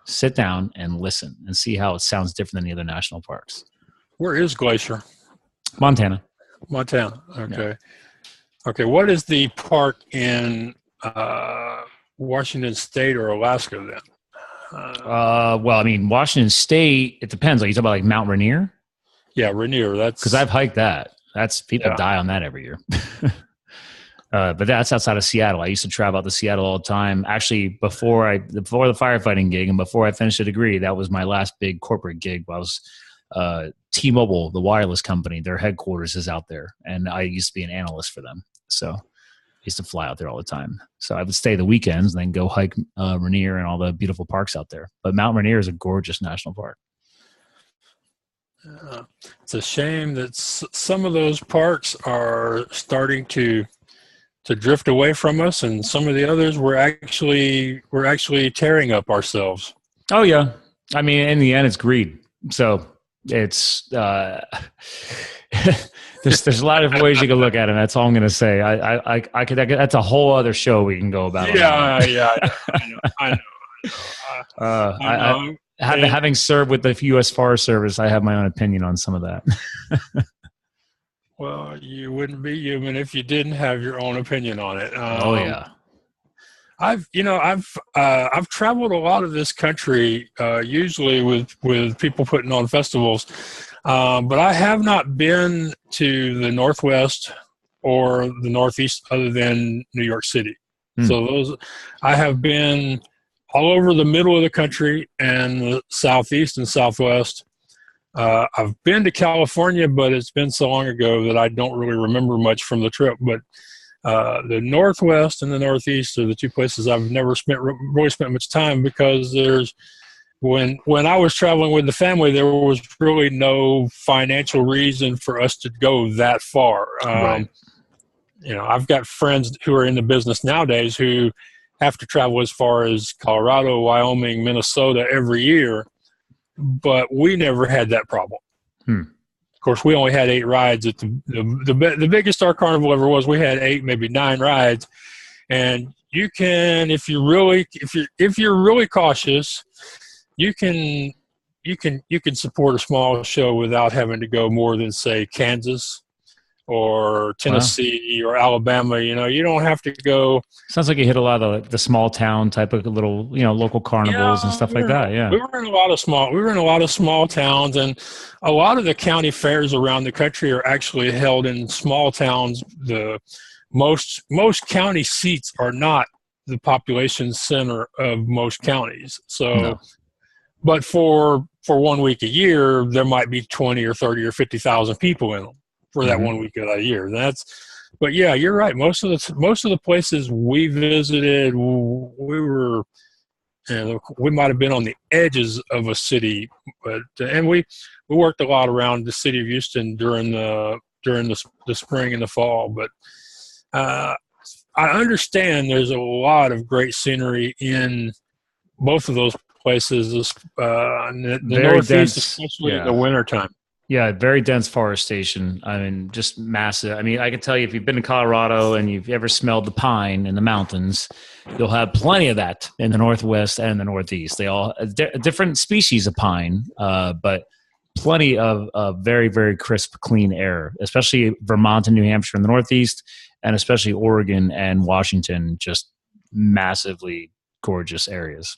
sit down and listen and see how it sounds different than the other national parks. Where is Glacier? Montana. Okay. Yeah. Okay. What is the park in Washington State or Alaska then? Well, I mean, Washington State, it depends. Are you talking about like Mount Rainier? Yeah, Rainier. That's because I've hiked that. That's people die on that every year. But that's outside of Seattle. I used to travel out to Seattle all the time. Actually, before the firefighting gig and before I finished a degree, that was my last big corporate gig. I was T-Mobile, the wireless company. Their headquarters is out there, and I used to be an analyst for them. So I used to fly out there all the time. So I would stay the weekends and then go hike Rainier and all the beautiful parks out there. But Mount Rainier is a gorgeous national park. It's a shame that some of those parks are starting to drift away from us, and some of the others we're actually tearing up ourselves. Oh yeah, I mean, in the end, it's greed. So it's there's a lot of ways you can look at it. That's all I'm going to say. I could that's a whole other show we can go about. Yeah, I know. Having served with the U.S. Forest Service, I have my own opinion on some of that. Well, you wouldn't be human if you didn't have your own opinion on it. Oh yeah. I've traveled a lot of this country, usually with people putting on festivals, but I have not been to the Northwest or the Northeast other than New York City. So I have been all over the middle of the country and the Southeast and Southwest. I've been to California, but it's been so long ago that I don't really remember much from the trip. But the Northwest and the Northeast are the two places I've never really spent much time, because when I was traveling with the family, there was really no financial reason for us to go that far. Right. I've got friends who are in the business nowadays who have to travel as far as Colorado, Wyoming, Minnesota every year. But we never had that problem. Of course, we only had 8 rides at the biggest Star Carnival ever was. We had 8, maybe 9 rides, and you can, if you're really cautious, you can support a small show without having to go more than, say, Kansas or Tennessee or Alabama. You don't have to go. Sounds like you hit a lot of the small town type of little, local carnivals and stuff like that. Yeah. We were in a lot of small towns, and a lot of the county fairs around the country are actually held in small towns. The most county seats are not the population center of most counties. So, no. But for 1 week a year, there might be 20 or 30 or 50,000 people in them for that 1 week of that year. But yeah, you're right. Most of the places we visited, we might have been on the edges of a city, and we worked a lot around the city of Houston during the spring and the fall. But I understand there's a lot of great scenery in both of those places. The Northeast, dense, especially in the wintertime. Yeah, very dense forestation. I mean, just massive. I mean, I can tell you, if you've been to Colorado and you've ever smelled the pine in the mountains, you'll have plenty of that in the Northwest and the Northeast. They all different species of pine, but plenty of very, very crisp, clean air, especially Vermont and New Hampshire in the Northeast, and especially Oregon and Washington, just massively gorgeous areas.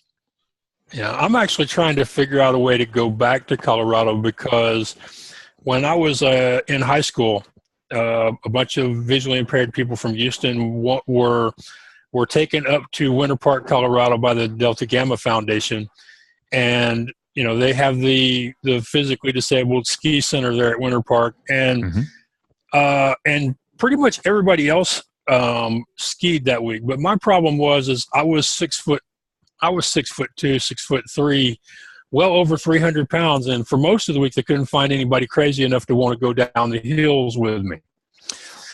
Yeah, I'm actually trying to figure out a way to go back to Colorado, because when I was in high school, a bunch of visually impaired people from Houston were taken up to Winter Park, Colorado by the Delta Gamma Foundation. And they have the physically disabled ski center there at Winter Park, and and pretty much everybody else skied that week. But my problem is I was 6'2", 6'3", well over 300 pounds, and for most of the week they couldn't find anybody crazy enough to want to go down the hills with me.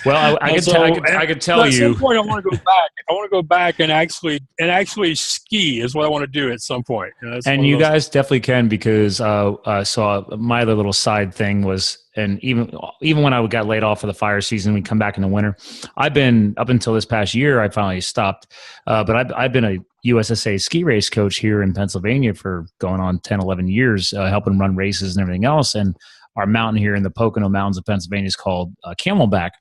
Well, I could tell you. At some point, I want to go back. I want to go back and actually ski is what I want to do at some point. And you guys definitely can, because so my other little side thing was, and even when I got laid off for the fire season, we come back in the winter. I've been, up until this past year, I finally stopped. But I've been a USSA ski race coach here in Pennsylvania for going on 10, 11 years, helping run races and everything else. And our mountain here in the Pocono Mountains of Pennsylvania is called Camelback.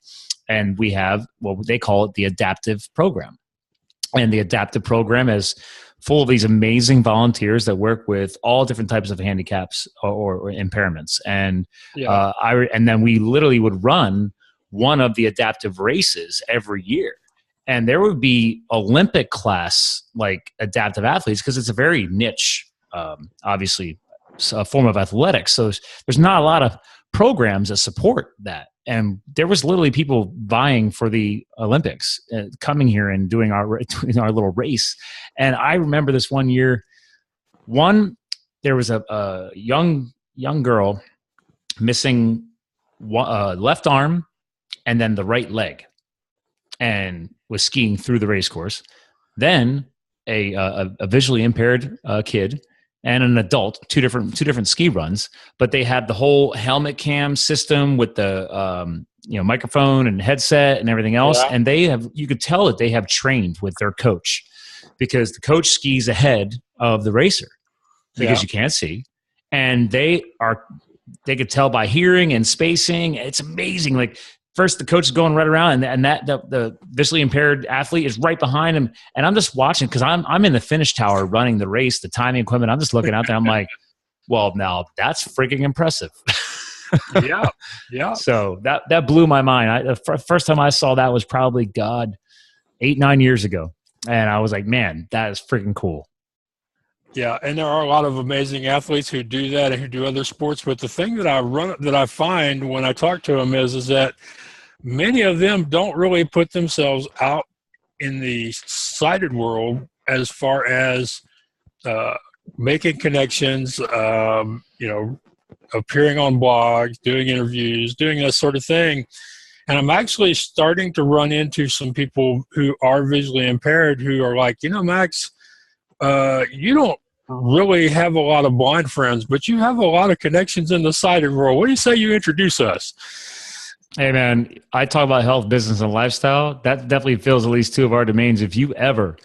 And we have what they call it the adaptive program. And the adaptive program is full of these amazing volunteers that work with all different types of handicaps or impairments. And and then we literally would run one of the adaptive races every year. And there would be Olympic class, like adaptive athletes, because it's a very niche, obviously, a form of athletics. So there's not a lot of programs that support that. And there was literally people vying for the Olympics, coming here and doing our little race. And I remember this one year, there was a young girl missing left arm and then the right leg, and was skiing through the race course. Then a visually impaired kid and an adult, two different ski runs, but they had the whole helmet cam system with the microphone and headset and everything else. Yeah. And you could tell that they have trained with their coach, because the coach skis ahead of the racer because you can't see. And they could tell by hearing and spacing. It's amazing. Like, first the coach is going right around, and that the visually impaired athlete is right behind him. And I'm just watching, because I'm in the finish tower running the race, the timing equipment. I'm just looking out there. I'm like, well, now that's freaking impressive. Yeah. So that blew my mind. The first time I saw that was probably 8-9 years ago. And I was like, man, that is freaking cool. Yeah, and there are a lot of amazing athletes who do that and who do other sports. But the thing that I find when I talk to them is that many of them don't really put themselves out in the sighted world as far as making connections, appearing on blogs, doing interviews, doing that sort of thing. And I'm actually starting to run into some people who are visually impaired who are like, Max, you don't really have a lot of blind friends, but you have a lot of connections in the sighted world. What do you say you introduce us? Hey, man, I talk about health, business, and lifestyle. That definitely fills at least two of our domains. If you ever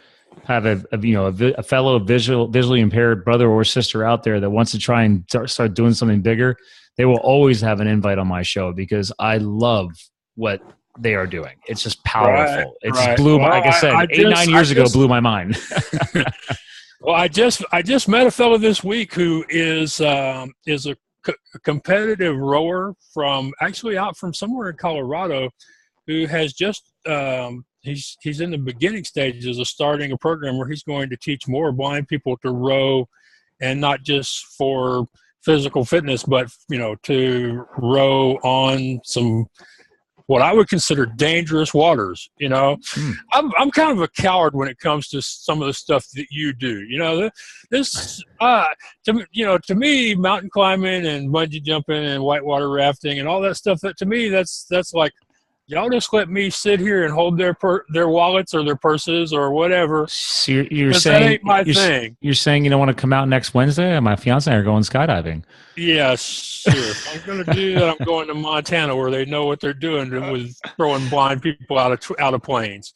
have a fellow visually impaired brother or sister out there that wants to try and start doing something bigger, they will always have an invite on my show, because I love what they are doing. It's just powerful. Like I said, 8-9 years ago, blew my mind. Well, I just met a fellow this week who is a competitive rower out from somewhere in Colorado, who has just he's in the beginning stages of starting a program where he's going to teach more blind people to row, and not just for physical fitness, but to row on some what I would consider dangerous waters. I'm kind of a coward when it comes to some of the stuff that you do. To me, mountain climbing and bungee jumping and whitewater rafting and all that stuff, that to me, that's like, y'all just let me sit here and hold their wallets or their purses or whatever. So you're saying that ain't my thing. You're saying you don't want to come out next Wednesday? My fiance and I are going skydiving. Yeah, sure. If I'm going to do that, I'm going to Montana, where they know what they're doing with throwing blind people out of planes.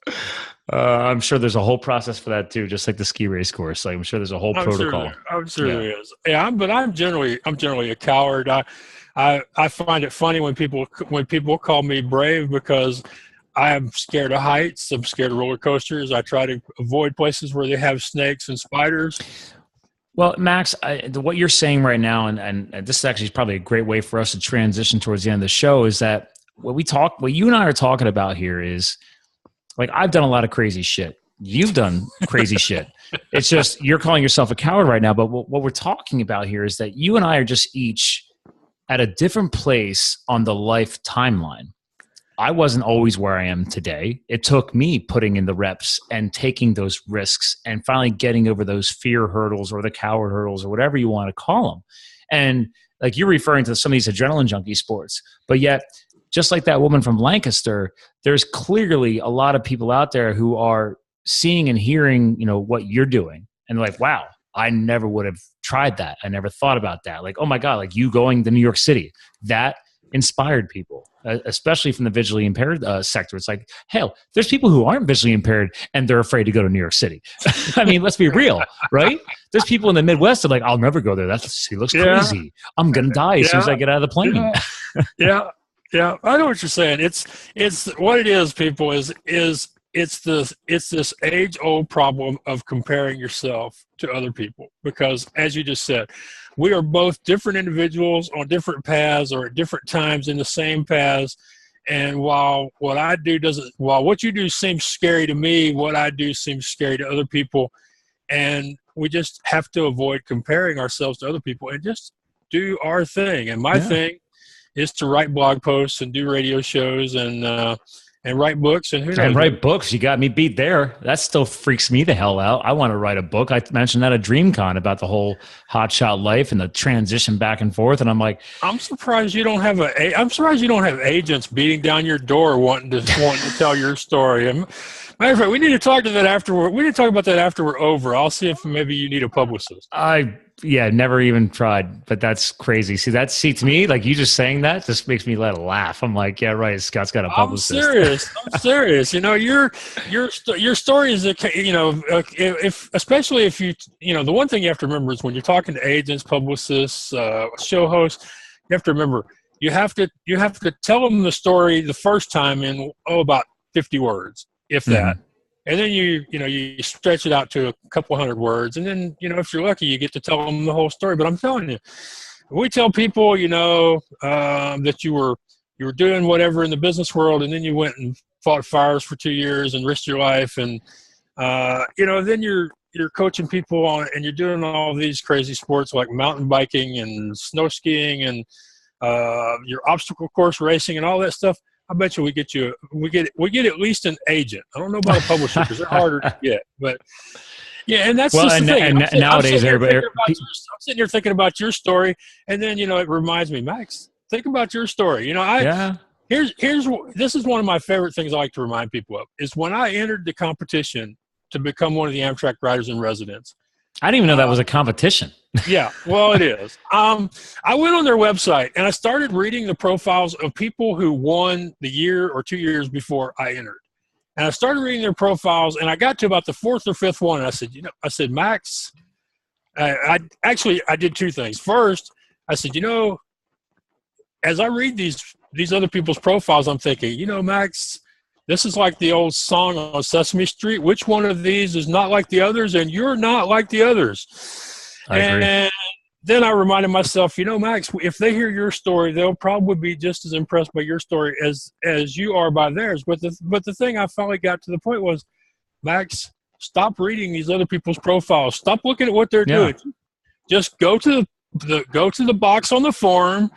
I'm sure there's a whole process for that too, just like the ski race course. Like, I'm sure there's a whole protocol. I'm sure there is. Yeah, but I'm generally a coward. I find it funny when people call me brave, because I am scared of heights. I'm scared of roller coasters. I try to avoid places where they have snakes and spiders. Well, Max, what you're saying right now, and this is actually probably a great way for us to transition towards the end of the show, is that what you and I are talking about here is, like, I've done a lot of crazy shit. you've done crazy shit. It's just you're calling yourself a coward right now. But what we're talking about here is that you and I are just each at a different place on the life timeline. I wasn't always where I am today. It took me putting in the reps and taking those risks and finally getting over those fear hurdles or the coward hurdles or whatever you want to call them. And like you're referring to some of these adrenaline junkie sports, but yet just like that woman from Lancaster, there's clearly a lot of people out there who are seeing and hearing, what you're doing. And they're like, wow, I never would have tried that. I never thought about that. Like, oh my God, like you going to New York City, that inspired people, especially from the visually impaired sector. It's like, hell, there's people who aren't visually impaired and they're afraid to go to New York City. I mean, let's be real, right? There's people in the Midwest that are like, I'll never go there. That looks crazy. I'm going to die as soon as I get out of the plane. Yeah. I know what you're saying. It's what it is, people, is it's this age-old problem of comparing yourself to other people, because as you just said, we are both different individuals on different paths or at different times in the same paths. And while what you do seems scary to me, what I do seems scary to other people. And we just have to avoid comparing ourselves to other people and just do our thing. And my thing is to write blog posts and do radio shows and write books. And write books. You got me beat there. That still freaks me the hell out. I want to write a book. I mentioned that at DreamCon about the whole hotshot life and the transition back and forth. And I'm like, I'm surprised you don't have agents beating down your door wanting to tell your story. Matter of fact, we need to talk to that after. We need to talk about that after we're over. I'll see if maybe you need a publicist. Never even tried, but that's crazy. See, to me, like you just saying that just makes me laugh. I'm like, yeah, right. Scott's got a publicist. I'm serious. Your story is, especially if the one thing you have to remember is when you're talking to agents, publicists, show hosts, you have to remember you have to tell them the story the first time in about 50 words, if that. And then you stretch it out to a couple hundred words. And then, if you're lucky, you get to tell them the whole story. But I'm telling you, we tell people, that you were doing whatever in the business world, and then you went and fought fires for 2 years and risked your life. And, then you're coaching people on, and you're doing all these crazy sports like mountain biking and snow skiing and your obstacle course racing and all that stuff. I bet you we get at least an agent. I don't know about a publisher because they're harder to get, but yeah, and that's just the thing. And nowadays, everybody, I'm sitting here thinking about your story, and then it reminds me, Max, think about your story. This is one of my favorite things I like to remind people of is when I entered the competition to become one of the Amtrak Riders in Residence. I didn't even know that was a competition. Yeah, well, it is. I went on their website and I started reading the profiles of people who won the year or 2 years before I entered. And I started reading their profiles, and I got to about the fourth or fifth one, and I said, Max, I did two things. First, I said, as I read these other people's profiles, I'm thinking, Max, this is like the old song on Sesame Street. Which one of these is not like the others? And you're not like the others. I agree. And then I reminded myself, Max, if they hear your story, they'll probably be just as impressed by your story as you are by theirs. But the thing I finally got to the point was, Max, stop reading these other people's profiles. Stop looking at what they're doing. Just go to the box on the form,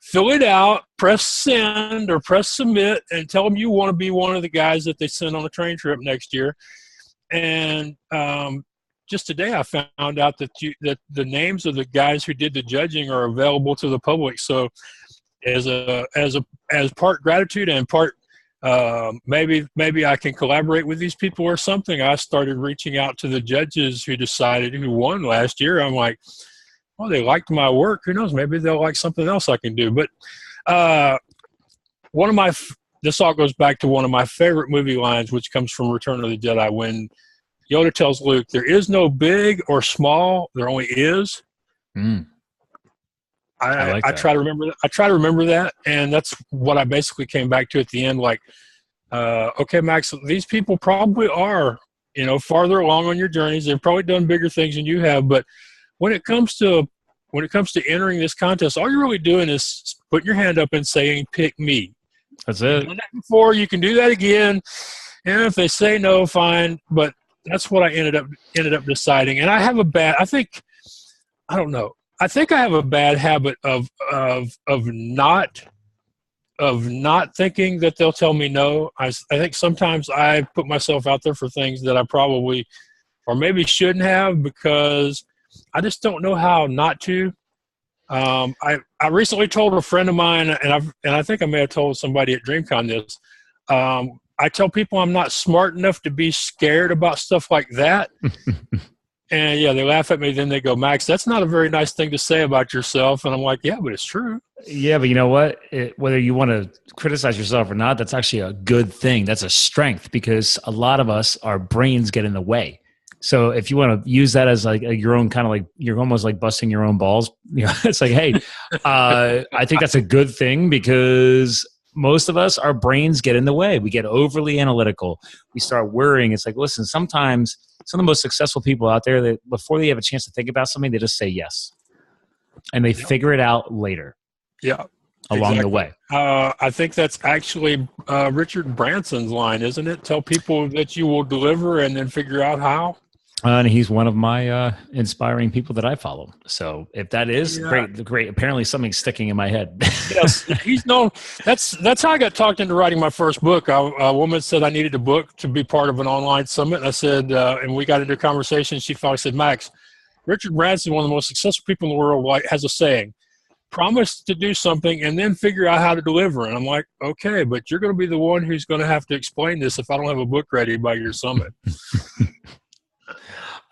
fill it out, press send or press submit, and tell them you want to be one of the guys that they send on a train trip next year. And just today I found out that the names of the guys who did the judging are available to the public. So as part gratitude and part maybe I can collaborate with these people or something, I started reaching out to the judges who won last year. I'm like, well, they liked my work. Who knows? Maybe they'll like something else I can do. But this all goes back to one of my favorite movie lines, which comes from Return of the Jedi, when Yoda tells Luke, "There is no big or small. There only is." I try to remember that. I try to remember that, and that's what I basically came back to at the end. Like, okay, Max, these people probably are, farther along on your journeys. They've probably done bigger things than you have, but when it comes to entering this contest, all you're really doing is putting your hand up and saying, "Pick me." That's it. You've done that before, you can do that again. And if they say no, fine. But that's what I ended up deciding. And I have I don't know. I think I have a bad habit of not thinking that they'll tell me no. I think sometimes I put myself out there for things that I probably or maybe shouldn't have because I just don't know how not to. I recently told a friend of mine, and I think I may have told somebody at DreamCon this. I tell people I'm not smart enough to be scared about stuff like that. And yeah, they laugh at me. Then they go, Max, that's not a very nice thing to say about yourself. And I'm like, yeah, but it's true. Yeah, but you know what? Whether you want to criticize yourself or not, that's actually a good thing. That's a strength because a lot of us, our brains get in the way. So if you want to use that as like your own kind of like, you're almost like busting your own balls. You know, it's like, hey, I think that's a good thing because most of us, our brains get in the way. We get overly analytical. We start worrying. It's like, listen, sometimes some of the most successful people out there that before they have a chance to think about something, they just say yes. And they figure it out later. Yeah. Along the way. I think that's actually Richard Branson's line, isn't it? Tell people that you will deliver and then figure out how. And he's one of my inspiring people that I follow. So if that is great. Apparently something's sticking in my head. Yes, he's known. That's how I got talked into writing my first book. A woman said I needed a book to be part of an online summit. And I said, and we got into a conversation. She finally said, Max, Richard Branson, one of the most successful people in the world, has a saying, promise to do something and then figure out how to deliver. And I'm like, okay, but you're going to be the one who's going to have to explain this if I don't have a book ready by your summit.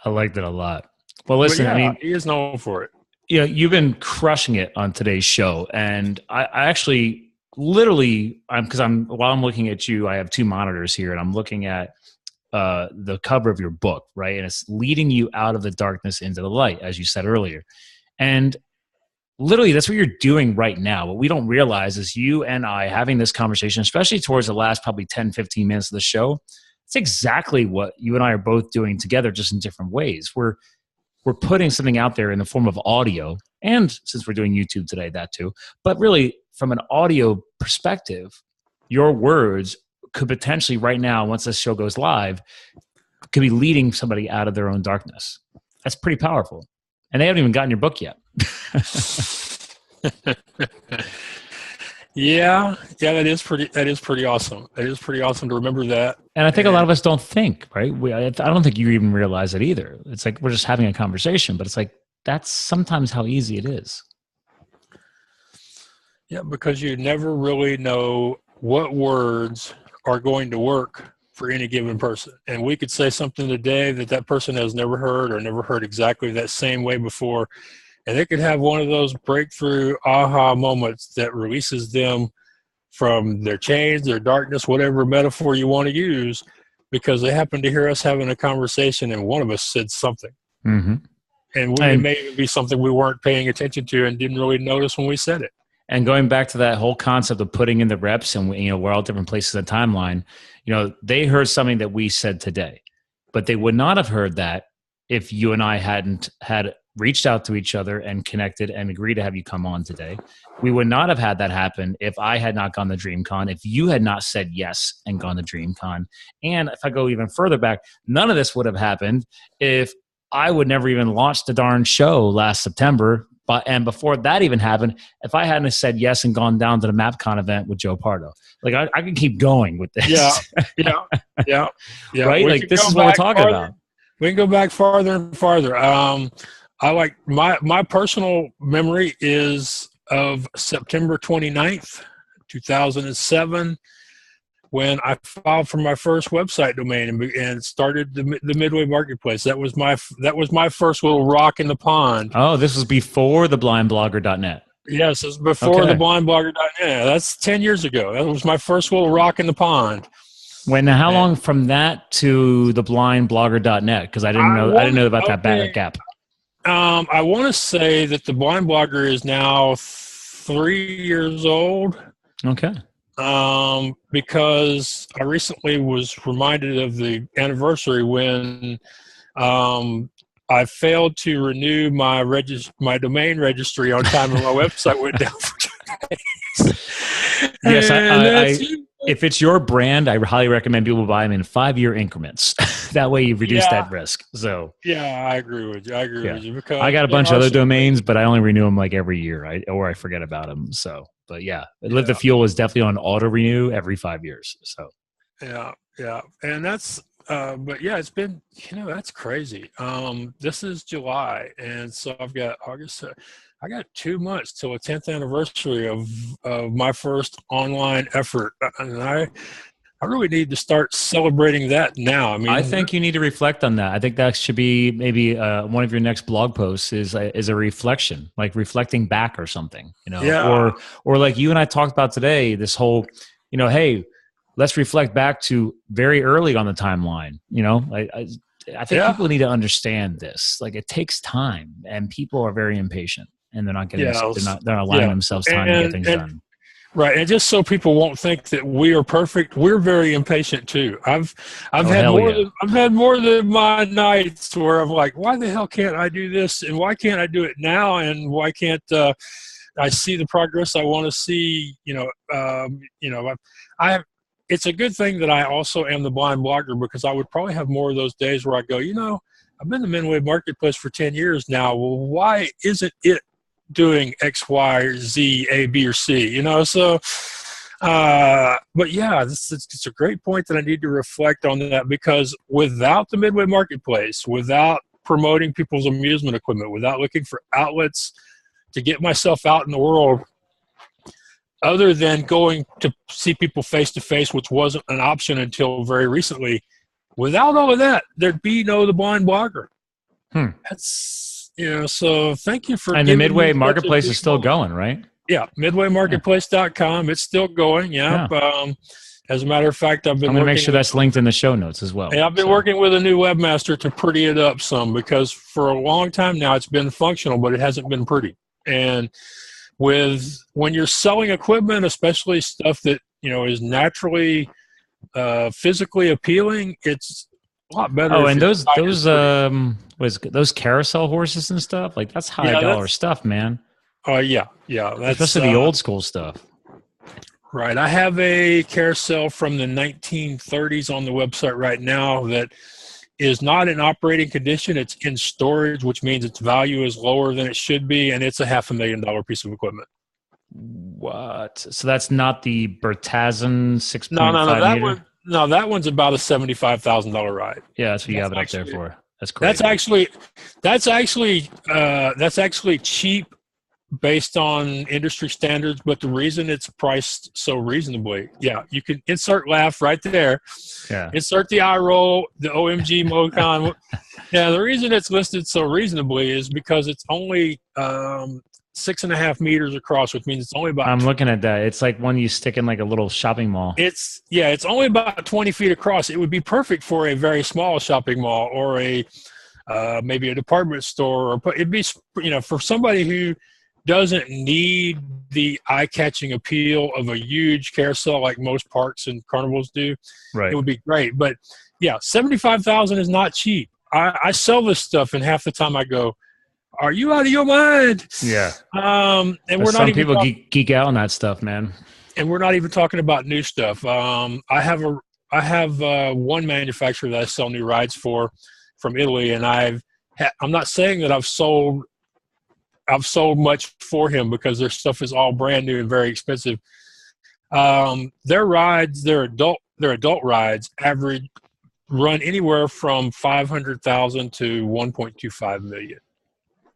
I liked it a lot. Well, listen, yeah, I mean, he is known for it. You know, you've been crushing it on today's show. And I actually literally, while I'm looking at you, I have two monitors here and I'm looking at the cover of your book, right? And it's leading you out of the darkness into the light, as you said earlier. And literally, that's what you're doing right now. What we don't realize is you and I having this conversation, especially towards the last probably 10, 15 minutes of the show, it's exactly what you and I are both doing together, just in different ways. We're putting something out there in the form of audio, and since we're doing YouTube today, that too. But really, from an audio perspective, your words could potentially right now, once this show goes live, could be leading somebody out of their own darkness. That's pretty powerful. And they haven't even gotten your book yet. Yeah, that is pretty awesome. It is pretty awesome to remember that. And I think a lot of us don't think, right? I don't think you even realize it either. It's like we're just having a conversation, but it's like that's sometimes how easy it is. Yeah, because you never really know what words are going to work for any given person. And we could say something today that person has never heard or never heard exactly that same way before. And they could have one of those breakthrough aha moments that releases them from their chains, their darkness, whatever metaphor you want to use, because they happen to hear us having a conversation and one of us said something. Mm-hmm. And it may even be something we weren't paying attention to and didn't really notice when we said it. And going back to that whole concept of putting in the reps, and we're all different places in the timeline. They heard something that we said today, but they would not have heard that if you and I hadn't had reached out to each other and connected and agreed to have you come on today. We would not have had that happen if I had not gone to DreamCon, if you had not said yes and gone to DreamCon. And if I go even further back, none of this would have happened if I would never even launch the darn show last September. And before that even happened, if I hadn't said yes and gone down to the MapCon event with Joe Pardo, like I can keep going with this. Yeah. Right? Like this is what we're talking about. We can go back farther and farther. I like my personal memory is of September 29th, 2007, when I filed for my first website domain and started the Midway Marketplace. That was my first little rock in the pond. Oh, this was before the blindblogger.net. Yes, it was before the blindblogger.net. That's 10 years ago. That was my first little rock in the pond. How long from that to the blindblogger.net? Because I didn't know about that bad gap. I want to say that the Blind Blogger is now 3 years old. Okay. Because I recently was reminded of the anniversary when I failed to renew my domain registry on time and my website went down for 2 days. Yes, if it's your brand, I highly recommend people buy them in 5-year increments. That way you reduce that risk. So yeah, I agree with you because I got a bunch of other domains, but I only renew them like every year, or I forget about them. So, but Live the Fuel is definitely on auto renew every 5 years. So yeah, and that's but yeah, it's been, that's crazy. This is July, and so I've got August. I got 2 months till the 10th anniversary of my first online effort, and I really need to start celebrating that now. I mean, I think you need to reflect on that. I think that should be maybe one of your next blog posts is a reflection, like reflecting back or something, or like you and I talked about today, this whole, hey, let's reflect back to very early on the timeline. I think people need to understand this. Like, it takes time, and people are very impatient, and they're not getting, they're not allowing themselves time to get things done. Right, and just so people won't think that we are perfect, we're very impatient too. I've had more than my nights where I'm like, why the hell can't I do this, and why can't I do it now, and why can't I see the progress I want to see? It's a good thing that I also am the blind blogger, because I would probably have more of those days where I go, I've been in the Midway Marketplace for 10 years now. Well, why isn't it doing X, Y, or Z, A, B, or C? So, but yeah, it's a great point that I need to reflect on that, because without the Midway Marketplace, without promoting people's amusement equipment, without looking for outlets to get myself out in the world, other than going to see people face to face, which wasn't an option until very recently, without all of that, there'd be no The Blind Blogger. That's, so thank you for. And the Midway Marketplace is still going, right? Yeah, midwaymarketplace.com. It's still going. Yeah. As a matter of fact, I'm going to make sure that's linked in the show notes as well. And I've been working with a new webmaster to pretty it up some, because for a long time now it's been functional, but it hasn't been pretty. And when you're selling equipment, especially stuff that is naturally physically appealing, it's a lot better. Oh, and those carousel horses and stuff, like, that's high dollar stuff, man. Yeah, that's especially the old school stuff. Right. I have a carousel from the 1930s on the website right now that is not in operating condition. It's in storage, which means its value is lower than it should be, and it's a $500,000 piece of equipment. What? So that's not the Bertazon 6.5 meter? No, that one's about a $75,000 ride. Yeah, that's what you have it up there for. That's crazy. That's actually cheap based on industry standards, but the reason it's priced so reasonably, you can insert laugh right there. Yeah. Insert the eye roll, the OMG Mocon. The reason it's listed so reasonably is because it's only 6.5 meters across, which means it's only about. I'm looking at that. It's like one you stick in like a little shopping mall. It's only about 20 feet across. It would be perfect for a very small shopping mall or maybe a department store, or it'd be for somebody who doesn't need the eye-catching appeal of a huge carousel like most parks and carnivals do. Right. It would be great. But $75,000 is not cheap. I sell this stuff, and half the time I go, are you out of your mind? Yeah. And some people geek out on that stuff, man. And we're not even talking about new stuff. I have one manufacturer that I sell new rides for from Italy, and I'm not saying that I've sold much for him, because their stuff is all brand new and very expensive. Their rides, their adult rides, average run anywhere from $500,000 to $1.25 million.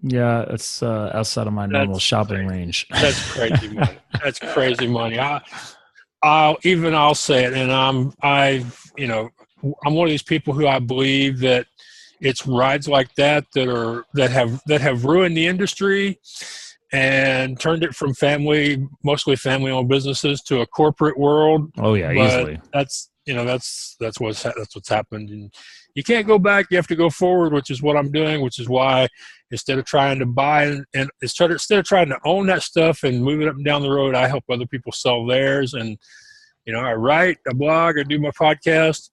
Yeah, it's outside of my normal shopping range. That's crazy money. That's crazy money. I'll say it, and I'm one of these people who I believe that it's rides like that have ruined the industry and turned it from mostly family-owned businesses to a corporate world. Oh yeah, easily. That's what's happened, and you can't go back. You have to go forward, which is what I'm doing. Which is why instead of trying to buy and instead of trying to own that stuff and move it up and down the road, I help other people sell theirs. And I write, I blog, I do my podcast,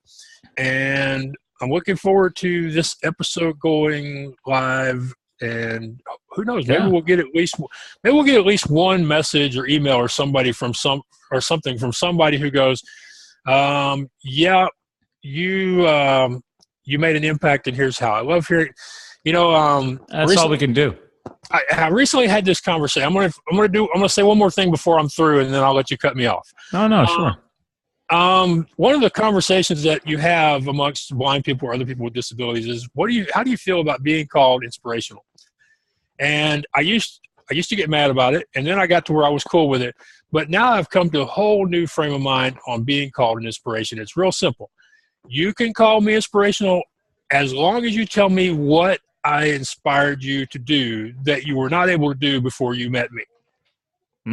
and I'm looking forward to this episode going live, and Who knows? Maybe we'll get at least one message or email or something from somebody who goes, yeah, you made an impact, and here's how. I love hearing, that's all we can do. I recently had this conversation. I'm gonna say one more thing before I'm through, and then I'll let you cut me off. No, sure. One of the conversations that you have amongst blind people or other people with disabilities is, how do you feel about being called inspirational? And I used to get mad about it, and then I got to where I was cool with it. But now I've come to a whole new frame of mind on being called an inspiration. It's real simple. You can call me inspirational as long as you tell me what I inspired you to do that you were not able to do before you met me.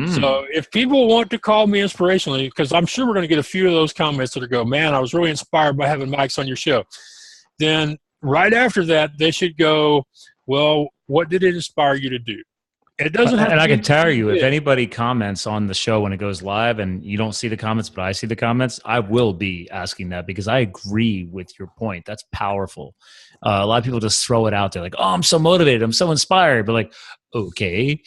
So if people want to call me inspirationally, because I'm sure we're going to get a few of those comments that are go, man, I was really inspired by having Max on your show. Then right after that, they should go, well, what did it inspire you to do? It doesn't have and to I be can tell you, if anybody comments on the show when it goes live and you don't see the comments, but I see the comments, I will be asking that because I agree with your point. That's powerful. A lot of people just throw it out there like, oh, I'm so motivated. I'm so inspired. But like, okay,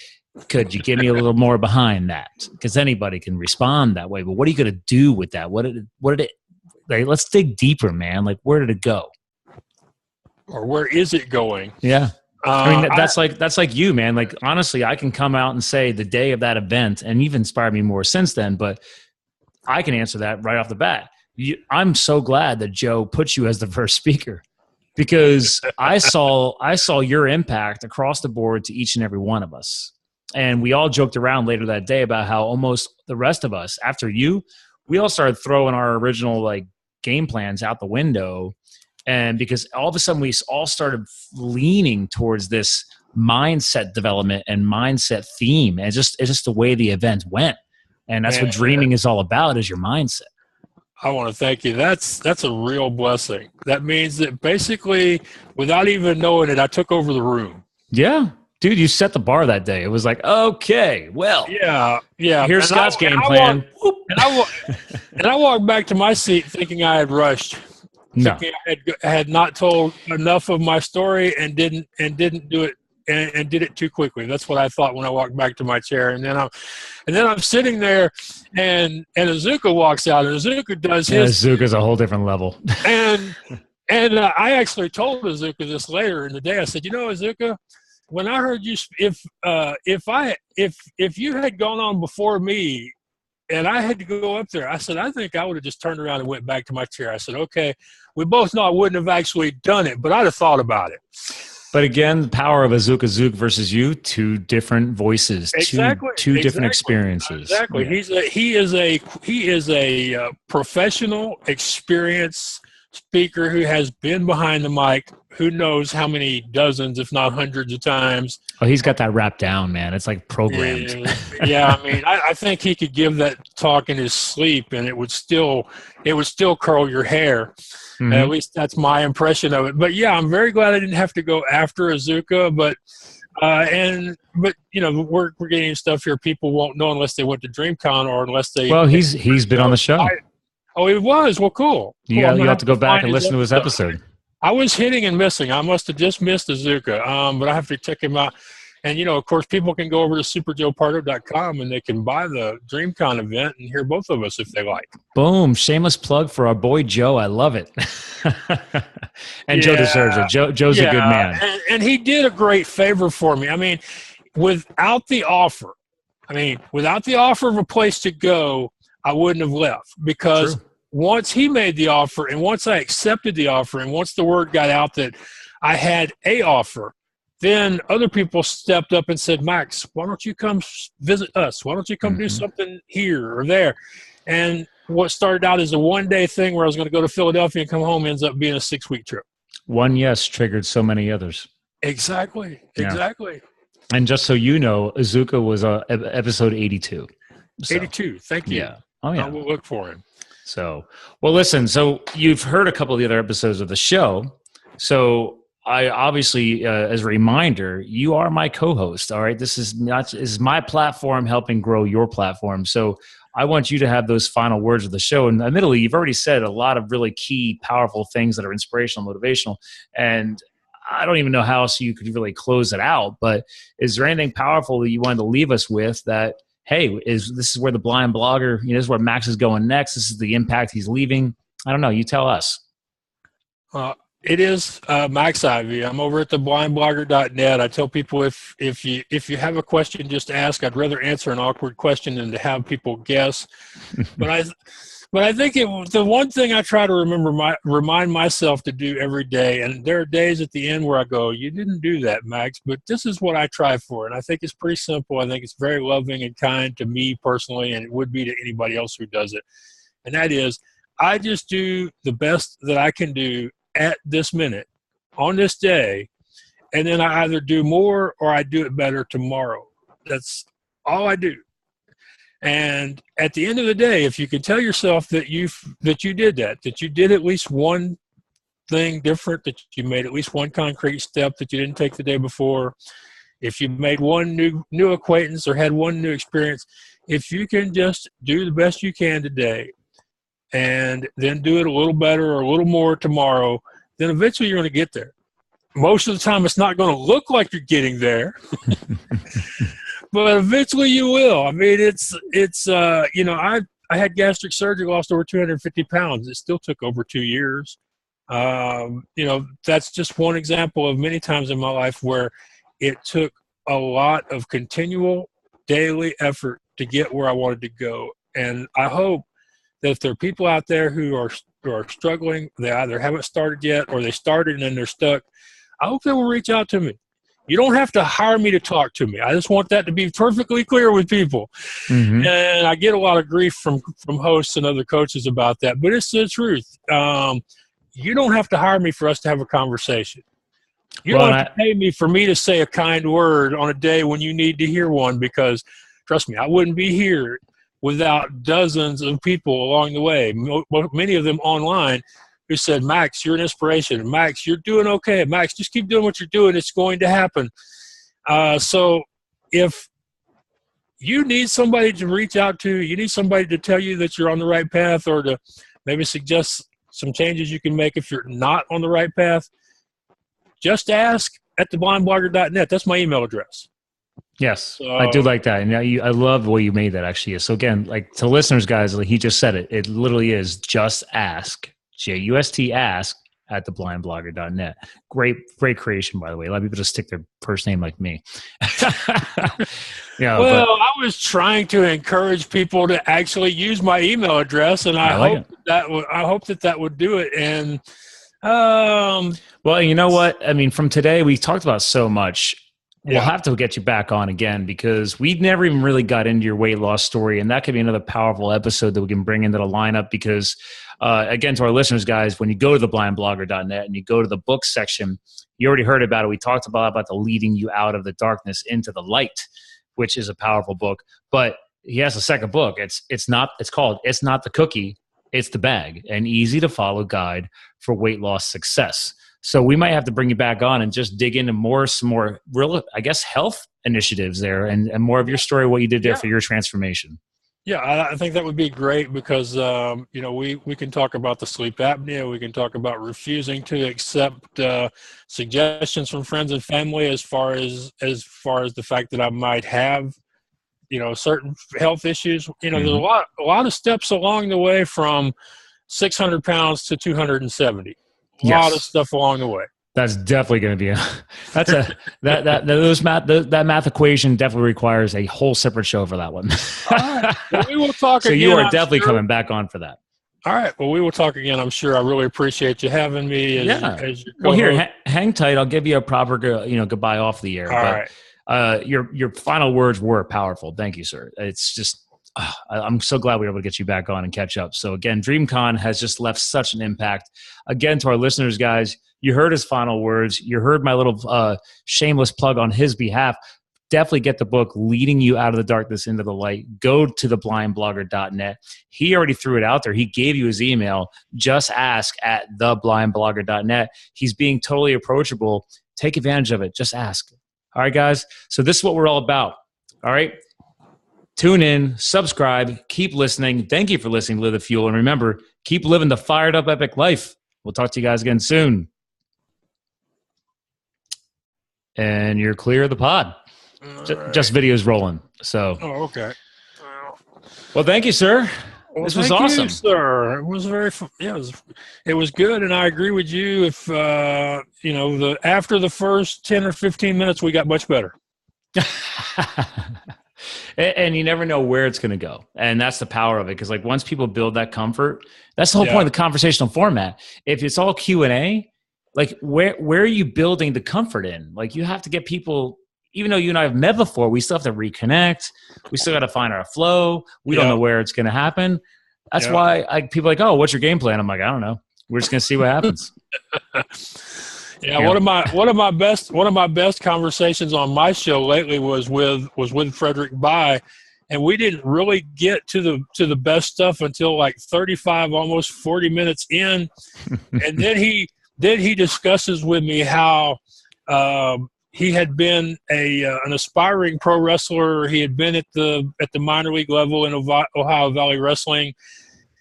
could you give me a little more behind that? Because anybody can respond that way. But what are you going to do with that? What did it, like, let's dig deeper, man. Like, where did it go? Or where is it going? Yeah. I mean, that's like you, man. Like, honestly, I can come out and say the day of that event, and you've inspired me more since then, but I can answer that right off the bat. I'm so glad that Joe put you as the first speaker because I saw your impact across the board to each and every one of us. And we all joked around later that day about how almost the rest of us, after you, we all started throwing our original like game plans out the window. And because all of a sudden we all started leaning towards this mindset development and mindset theme. And it's just the way the event went. And that's what dreaming is all about, is your mindset. I want to thank you. That's a real blessing. That means that basically, without even knowing it, I took over the room. Yeah. Dude, you set the bar that day. It was like, okay, well. Yeah. Here's Scott's game plan. And I walked back to my seat thinking I had rushed. No. I had not told enough of my story and didn't do it and did it too quickly. That's what I thought when I walked back to my chair. And then I'm sitting there, and Azuka walks out, and Azuka does his. Azuka's a whole different level. And I actually told Azuka this later in the day. I said, Azuka, when I heard you, if you had gone on before me, and I had to go up there, I said, I think I would have just turned around and went back to my chair. I said, okay, we both know I wouldn't have actually done it, but I'd have thought about it. But again, the power of Azuka Zook versus you, two different voices, two different experiences. Exactly. Yeah. He is a professional, experienced speaker who has been behind the mic, who knows how many dozens, if not hundreds of times. Oh, he's got that wrapped down, man. It's like programmed. Yeah, I mean, I think he could give that talk in his sleep, and it would still curl your hair. Mm-hmm. At least that's my impression of it. But yeah, I'm very glad I didn't have to go after Azuka. But we're getting stuff here people won't know unless they went to DreamCon or unless they. Well, he's been on the show. He was. Well, cool. You have to go back and listen to his episode. I was hitting and missing. I must have just missed Azuka. But I have to check him out. And, of course, people can go over to superjoepardo.com and they can buy the DreamCon event and hear both of us if they like. Boom. Shameless plug for our boy Joe. I love it. And Joe deserves it. Joe's a good man. And he did a great favor for me. I mean, without the offer of a place to go, I wouldn't have left because once he made the offer and once I accepted the offer and once the word got out that I had a offer, then other people stepped up and said, Max, why don't you come visit us? Why don't you come do something here or there? And what started out as a one-day thing where I was going to go to Philadelphia and come home ends up being a 6-week trip. One yes triggered so many others. Exactly. And just so you know, Azuka was episode 82. So, 82. Thank you. Yeah. Oh, yeah. I will look for him. So, well, listen, so you've heard a couple of the other episodes of the show. So I obviously, as a reminder, you are my co-host. All right. This is my platform helping grow your platform. So I want you to have those final words of the show. And admittedly, you've already said a lot of really key, powerful things that are inspirational, motivational. And I don't even know how else you could really close it out, but is there anything powerful that you wanted to leave us with that, hey, this is where the Blind Blogger, this is where Max is going next. This is the impact he's leaving. I don't know. You tell us. It is Max Ivy. I'm over at theblindblogger.net. I tell people if you have a question, just ask. I'd rather answer an awkward question than to have people guess. But I think the one thing I try to remind myself to do every day, and there are days at the end where I go, you didn't do that, Max, but this is what I try for. And I think it's pretty simple. I think it's very loving and kind to me personally, and it would be to anybody else who does it. And that is, I just do the best that I can do at this minute, on this day, and then I either do more or I do it better tomorrow. That's all I do. And at the end of the day, if you can tell yourself that you did that you did at least one thing different, that you made at least one concrete step that you didn't take the day before, if you made one new acquaintance or had one new experience, if you can just do the best you can today and then do it a little better or a little more tomorrow, then eventually you're going to get there. Most of the time, it's not going to look like you're getting there, but eventually you will. I mean, I had gastric surgery, lost over 250 pounds. It still took over 2 years. That's just one example of many times in my life where it took a lot of continual daily effort to get where I wanted to go. And I hope that if there are people out there who are struggling, they either haven't started yet or they started and then they're stuck, I hope they will reach out to me. You don't have to hire me to talk to me. I just want that to be perfectly clear with people. Mm-hmm. And I get a lot of grief from hosts and other coaches about that, but it's the truth. You don't have to hire me for us to have a conversation. You don't have to pay me for me to say a kind word on a day when you need to hear one, because trust me, I wouldn't be here without dozens of people along the way, many of them online, who said, Max, you're an inspiration. Max, you're doing okay. Max, just keep doing what you're doing. It's going to happen. So if you need somebody to reach out to, you need somebody to tell you that you're on the right path, or to maybe suggest some changes you can make if you're not on the right path, just ask at theblindblogger.net. That's my email address. Yes, so, I do like that. And I love the way you made that, actually. So again, like to listeners, guys, like he just said it. It literally is just ask, JUST ask at theblindblogger.net. Great creation, by the way. A lot of people just stick their first name like me. I was trying to encourage people to actually use my email address, and I hope that would do it. And well, you know what? I mean, from today, we talked about so much. We'll have to get you back on again, because we never even really got into your weight loss story. And that could be another powerful episode that we can bring into the lineup, because again, to our listeners, guys, when you go to theblindblogger.net and you go to the book section, you already heard about it. We talked about the leading you out of the darkness into the light, which is a powerful book. But he has a second book. It's called It's Not the Cookie, It's the Bag, an easy to follow guide for weight loss success. So we might have to bring you back on and just dig into some more real, I guess, health initiatives there, and more of your story, what you did there for your transformation. Yeah, I think that would be great, because, we can talk about the sleep apnea. We can talk about refusing to accept suggestions from friends and family as far as the fact that I might have, certain health issues. There's a lot of steps along the way from 600 pounds to 270. A lot of stuff along the way. That's definitely going to be that math equation definitely requires a whole separate show for that one. All right. Well, we will talk so again. You are definitely coming back on for that. All right. Well, we will talk again, I'm sure. I really appreciate you having me as your co-host. Well, here, hang tight. I'll give you a proper goodbye off the air. All right. Your final words were powerful. Thank you, sir. It's just I'm so glad we were able to get you back on and catch up. So again, DreamCon has just left such an impact. Again, to our listeners, guys, you heard his final words. You heard my little shameless plug on his behalf. Definitely get the book, Leading You Out of the Darkness into the Light. Go to theblindblogger.net. He already threw it out there. He gave you his email. Just ask at theblindblogger.net. He's being totally approachable. Take advantage of it. Just ask. All right, guys. So this is what we're all about. All right. Tune in, subscribe, keep listening. Thank you for listening to Live the Fuel. And remember, keep living the fired up epic life. We'll talk to you guys again soon. and you're clear of the pod. Just videos rolling. So. Oh, okay. Well, thank you, sir. Well, this was awesome, you, sir. It was very fun. Yeah, it was good, and I agree with you. If after the first 10 or 15 minutes, we got much better. And you never know where it's going to go, and that's the power of it. Because like once people build that comfort, that's the whole point of the conversational format. If it's all Q&A, like where are you building the comfort in? Like you have to get people. Even though you and I have met before, we still have to reconnect. We still got to find our flow. We don't know where it's going to happen. That's why people are like, oh, what's your game plan? I'm like, I don't know. We're just going to see what happens. One of my best conversations on my show lately was with Frederick Bai, and we didn't really get to the best stuff until like 35, almost 40 minutes in, and then he discusses with me how. He had been an aspiring pro wrestler. He had been at the minor league level in Ohio Valley Wrestling,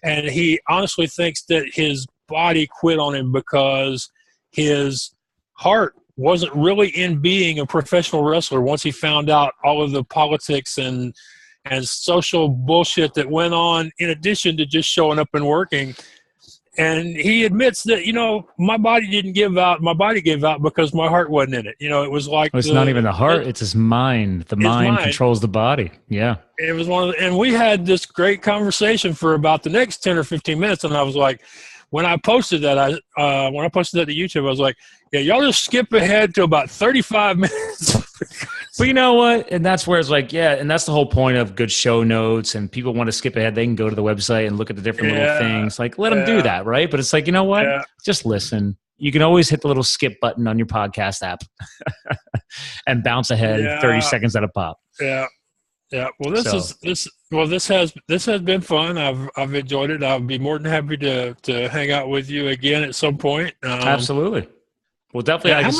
and he honestly thinks that his body quit on him because his heart wasn't really in being a professional wrestler once he found out all of the politics and social bullshit that went on in addition to just showing up and working. And he admits that, my body didn't give out. My body gave out because my heart wasn't in it. It was like it's not even the heart; it's his mind. The mind controls the body. Yeah, it was and we had this great conversation for about the next 10 or 15 minutes. And I was like, when I posted that, to YouTube, I was like, yeah, y'all just skip ahead to about 35 minutes. But you know what? And that's where it's like, and that's the whole point of good show notes, and people want to skip ahead. They can go to the website and look at the different little things. Like, let them do that, right? But it's like, you know what? Just listen. You can always hit the little skip button on your podcast app and bounce ahead 30 seconds at a pop. Yeah. Yeah. Well, this has been fun. I've enjoyed it. I'll be more than happy to hang out with you again at some point. Absolutely. Well, definitely. How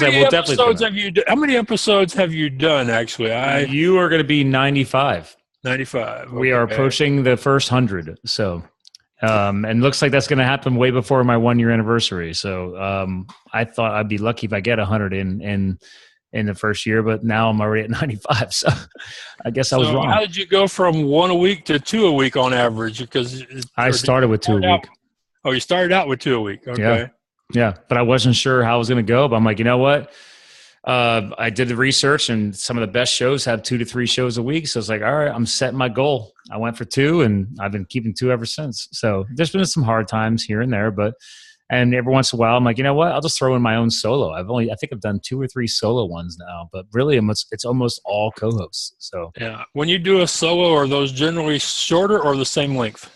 many episodes have you done? Actually, you are going to be 95. 95. We are approaching the first 100. So, and looks like that's going to happen way before my 1-year anniversary. So, I thought I'd be lucky if I get 100 in the first year, but now I'm already at 95. So, I guess I was wrong. How did you go from 1 a week to 2 a week on average? Because I started with 2 a week. Oh, you started out with 2 a week. Okay. Yeah, but I wasn't sure how I was going to go. But I'm like, you know what? I did the research, and some of the best shows have 2 to 3 shows a week. So it's like, all right, I'm setting my goal. I went for 2, and I've been keeping 2 ever since. So there's been some hard times here and there, and every once in a while, I'm like, you know what? I'll just throw in my own solo. I think I've done 2 or 3 solo ones now, but really, it's almost all co-hosts. So yeah, when you do a solo, are those generally shorter or the same length?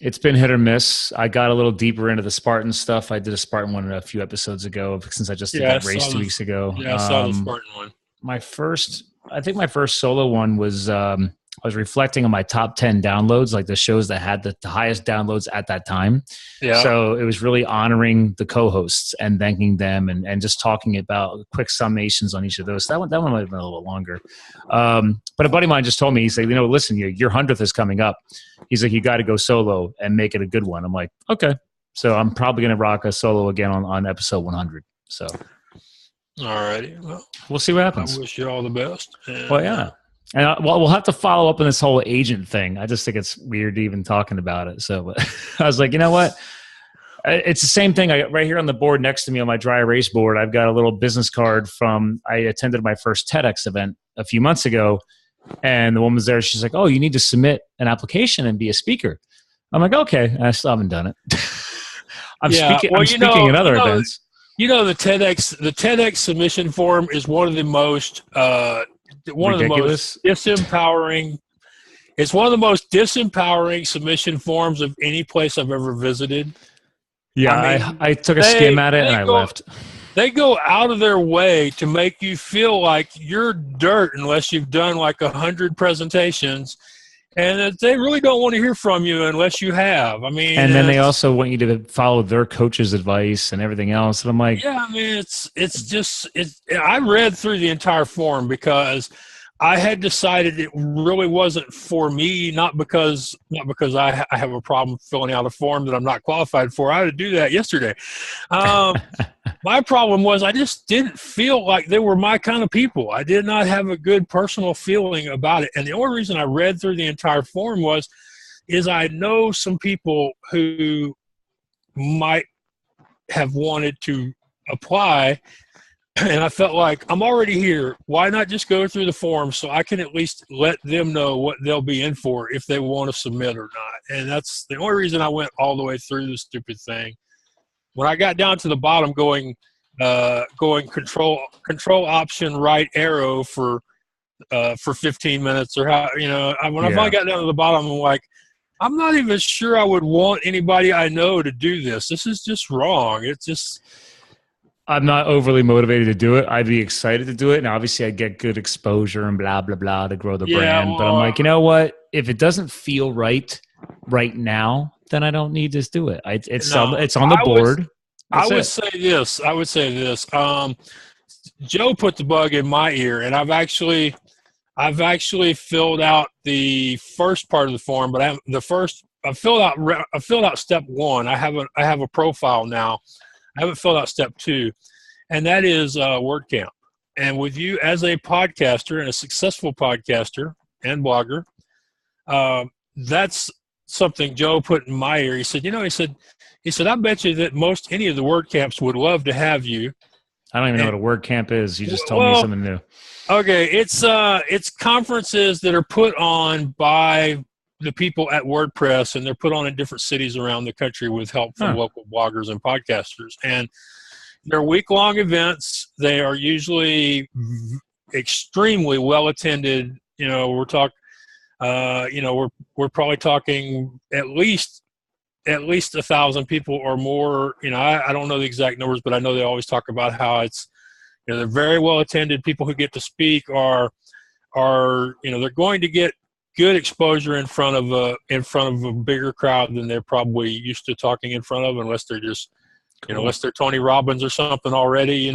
It's been hit or miss. I got a little deeper into the Spartan stuff. I did a Spartan one a few episodes ago since I just did that race 2 weeks ago. Yeah, I saw the Spartan one. My first solo one was I was reflecting on my top 10 downloads, like the shows that had the highest downloads at that time. Yeah. So it was really honoring the co-hosts and thanking them and just talking about quick summations on each of those. That one might have been a little longer. But a buddy of mine just told me, he's like, listen, your 100th is coming up. He's like, you got to go solo and make it a good one. I'm like, okay. So I'm probably going to rock a solo again on episode 100. So. All righty. Well, we'll see what happens. I wish you all the best. Well, yeah. And we'll have to follow up on this whole agent thing. I just think it's weird even talking about it. So but I was like, you know what? It's the same thing. Right here on the board next to me on my dry erase board, I've got a little business card from I attended my first TEDx event a few months ago. And the woman's there. She's like, oh, you need to submit an application and be a speaker. I'm like, okay. I still haven't done it. I'm speaking at other events. The TEDx submission form is one of the most disempowering. It's one of the most disempowering submission forms of any place I've ever visited. Yeah, I took a skim at it and I left. They go out of their way to make you feel like you're dirt unless you've done like 100 presentations. And they really don't want to hear from you unless you have. And then they also want you to follow their coach's advice and everything else. And I'm like, yeah, I read through the entire form because I had decided it really wasn't for me, not because I have a problem filling out a form that I'm not qualified for. I had to do that yesterday. My problem was I just didn't feel like they were my kind of people. I did not have a good personal feeling about it. And the only reason I read through the entire form is I know some people who might have wanted to apply, and I felt like I'm already here. Why not just go through the form so I can at least let them know what they'll be in for if they want to submit or not? And that's the only reason I went all the way through the stupid thing. When I got down to the bottom, going control option right arrow for 15 minutes or how, when I finally got down to the bottom, I'm like, I'm not even sure I would want anybody I know to do this. This is just wrong. It's just. I'm not overly motivated to do it. I'd be excited to do it. And obviously I'd get good exposure and blah, blah, blah to grow the brand. But I'm like, you know what? If it doesn't feel right now, then I don't need to do it. It's on the board. I would say this. Joe put the bug in my ear, and I've actually filled out the first part of the form, but I filled out step 1. I have a profile now. I haven't filled out step 2, and that is WordCamp. And with you as a podcaster and a successful podcaster and blogger, that's something Joe put in my ear. He said, I bet you that any of the WordCamps would love to have you. I don't even know what a WordCamp is. You just told me something new. Okay, it's conferences that are put on by the people at WordPress, and they're put on in different cities around the country with help from local bloggers and podcasters. And they're week-long events. They are usually extremely well attended. We're probably talking at least 1,000 people or more. I don't know the exact numbers, but I know they always talk about how it's, they're very well attended. People who get to speak are they're going to get good exposure in front of a bigger crowd than they're probably used to talking in front of, unless they're just, unless they're Tony Robbins or something already,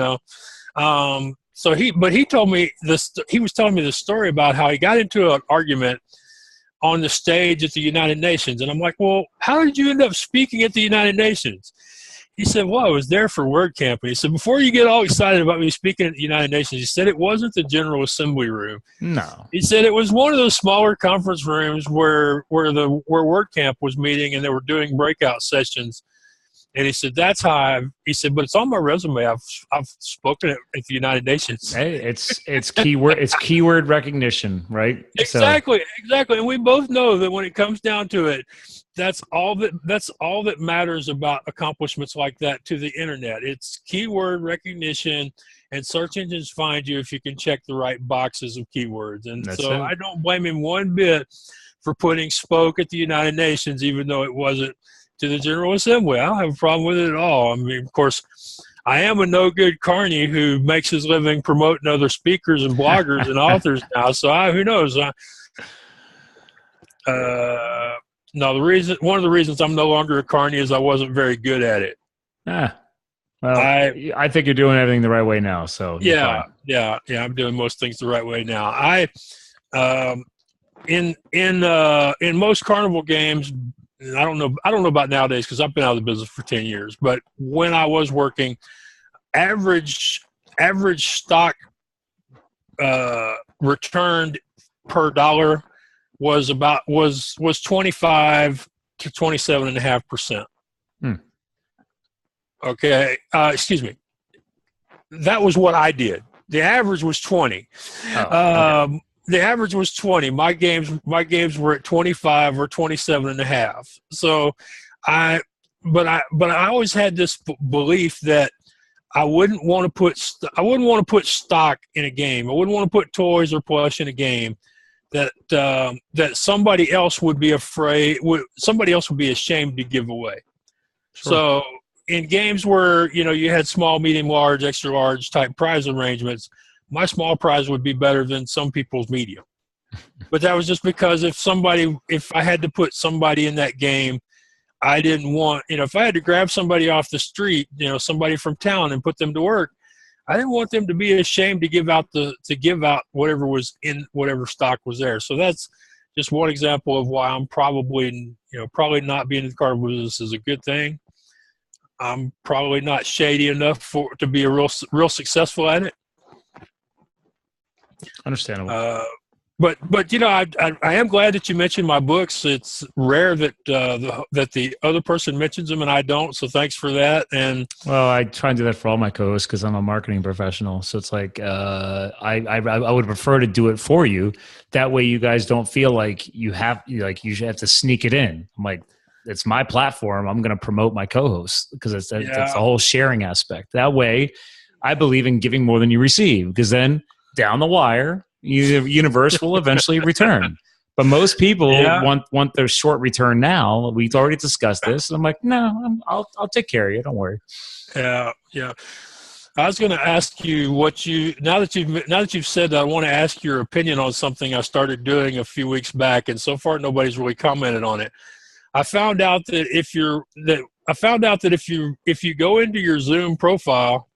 So he told me this. He was telling me the story about how he got into an argument on the stage at the United Nations, and I'm like, well, how did you end up speaking at the United Nations? He said, well, I was there for WordCamp. And he said, before you get all excited about me speaking at the United Nations, he said it wasn't the General Assembly room. No. He said it was one of those smaller conference rooms where WordCamp was meeting, and they were doing breakout sessions. And he said, that's how he said, but it's on my resume. I've spoken at the United Nations. Hey, it's keyword recognition, right? Exactly. And we both know that when it comes down to it, that's all that matters about accomplishments like that to the internet. It's keyword recognition, and search engines find you if you can check the right boxes of keywords. And I don't blame him one bit for putting spoke at the United Nations, even though it wasn't to the General Assembly. I don't have a problem with it at all. I mean, of course, I am a no-good carny who makes his living promoting other speakers and bloggers and authors now. So who knows? No, one of the reasons I'm no longer a carny is I wasn't very good at it. Well, I think you're doing everything the right way now. So yeah, I'm doing most things the right way now. In most carnival games, I don't know about nowadays because I've been out of the business for 10 years. But when I was working, average stock returned per dollar was 25 to 27.5%. Okay, excuse me. That was what I did. The average was 20. Okay. The average was 20. My games were at 25 or 27.5. So I always had this belief that I wouldn't want to put stock in a game. I wouldn't want to put toys or plush in a game that somebody else would be somebody else would be ashamed to give away. Sure. So in games where you had small, medium, large, extra large type prize arrangements, my small prize would be better than some people's medium. But that was just because if I had to put somebody in that game, I didn't want, if I had to grab somebody off the street, somebody from town and put them to work, I didn't want them to be ashamed to give out whatever was in whatever stock was there. So that's just one example of why I'm probably not being in the car business is a good thing. I'm probably not shady enough to be a real successful at it. Understandable. But I am glad that you mentioned my books. It's rare that that the other person mentions them and I don't. So thanks for that. And well, I try and do that for all my co-hosts because I'm a marketing professional. So it's like I would prefer to do it for you. That way, you guys don't feel like you have to sneak it in. I'm like, it's my platform. I'm going to promote my co-hosts because it's the whole sharing aspect. That way, I believe in giving more than you receive because then down the wire, universe will eventually return. But most people want their short return now. We've already discussed this. I'm like, no, I'll take care of you. Don't worry. Yeah. I was going to ask you now that you've said that, I want to ask your opinion on something I started doing a few weeks back, and so far nobody's really commented on it. I found out that if you go into your Zoom profile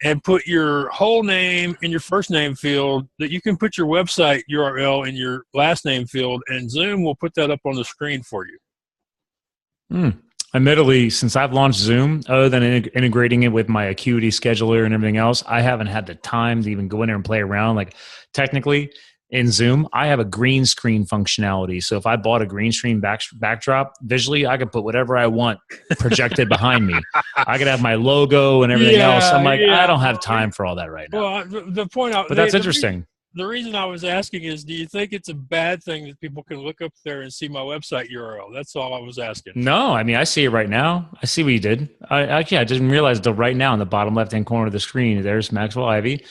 and put your whole name in your first name field, that you can put your website URL in your last name field, and Zoom will put that up on the screen for you. Admittedly, since I've launched Zoom, other than integrating it with my Acuity scheduler and everything else, I haven't had the time to even go in there and play around. Like technically in Zoom, I have a green screen functionality. So if I bought a green screen backdrop, visually, I could put whatever I want projected behind me. I could have my logo and everything else. I'm like, I don't have time for all that right now. Well, the point out, but that's interesting. The reason I was asking is, do you think it's a bad thing that people can look up there and see my website URL? That's all I was asking. No, I mean, I see it right now. I see what you did. I didn't realize until right now in the bottom left-hand corner of the screen, there's Maxwell Ivy,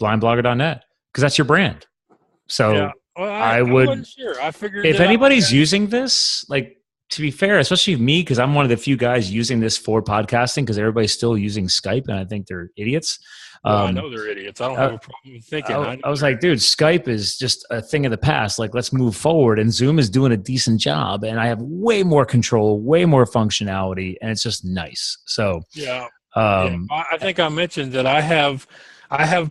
blindblogger.net, because that's your brand. So well, I wasn't sure. I figured if anybody's using this, like, to be fair, especially me, because I'm one of the few guys using this for podcasting because everybody's still using Skype and I think they're idiots. I know they're idiots. I don't have a problem with thinking. I was like, dude, Skype is just a thing of the past. Like, let's move forward. And Zoom is doing a decent job. And I have way more control, way more functionality. And it's just nice. So, I think I mentioned that I have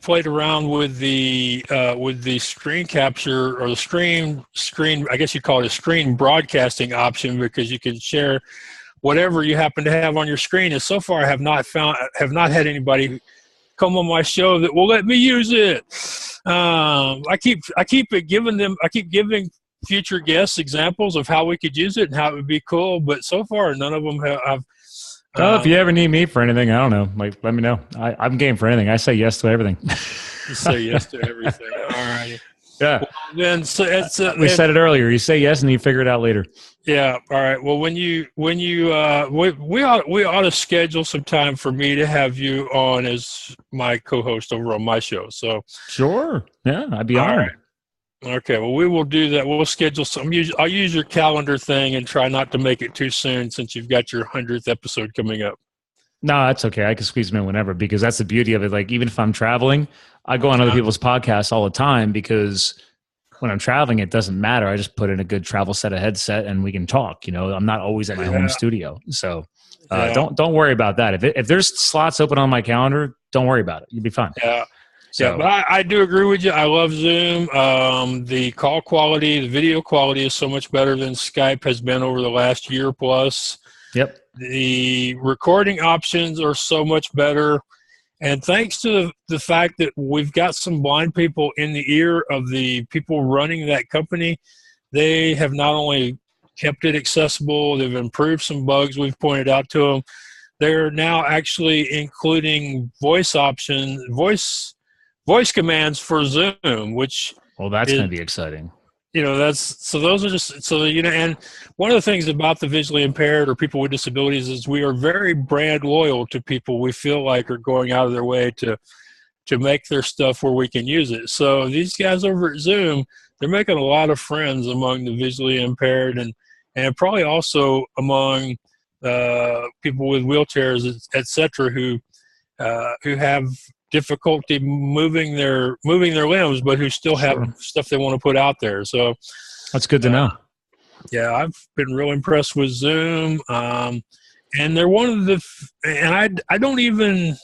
played around with the screen capture or the screen. I guess you'd call it a screen broadcasting option because you can share whatever you happen to have on your screen. And so far, I have not had anybody come on my show that will let me use it. I keep giving future guests examples of how we could use it and how it would be cool. But so far, none of them have. Well, if you ever need me for anything, I don't know. Like, let me know. I'm game for anything. I say yes to everything. You say yes to everything. All right. Yeah. Well, then we said it earlier. You say yes, and you figure it out later. Yeah. All right. Well, we ought to schedule some time for me to have you on as my co-host over on my show. So sure. Yeah, I'd be honored. Right. Okay, well, we will do that. We'll schedule some. I'll use your calendar thing and try not to make it too soon since you've got your 100th episode coming up. No, that's okay. I can squeeze them in whenever because that's the beauty of it. Like, even if I'm traveling, I go on other people's podcasts all the time because when I'm traveling, it doesn't matter. I just put in a good travel set of headset and we can talk. I'm not always at my home studio. So don't worry about that. If there's slots open on my calendar, don't worry about it. You'll be fine. Yeah. So. Yeah, but I do agree with you. I love Zoom. The call quality, the video quality is so much better than Skype has been over the last year plus. Yep. The recording options are so much better. And thanks to the fact that we've got some blind people in the ear of the people running that company, they have not only kept it accessible, they've improved some bugs we've pointed out to them. They're now actually including voice commands for Zoom, which that's going to be exciting. Those are just and one of the things about the visually impaired or people with disabilities is we are very brand loyal to people we feel like are going out of their way to make their stuff where we can use it. So these guys over at Zoom, they're making a lot of friends among the visually impaired and probably also among people with wheelchairs, et cetera, who have difficulty moving their limbs, but who still have stuff they want to put out there. So that's good to know. Yeah, I've been real impressed with Zoom. And they're one of the, and I don't even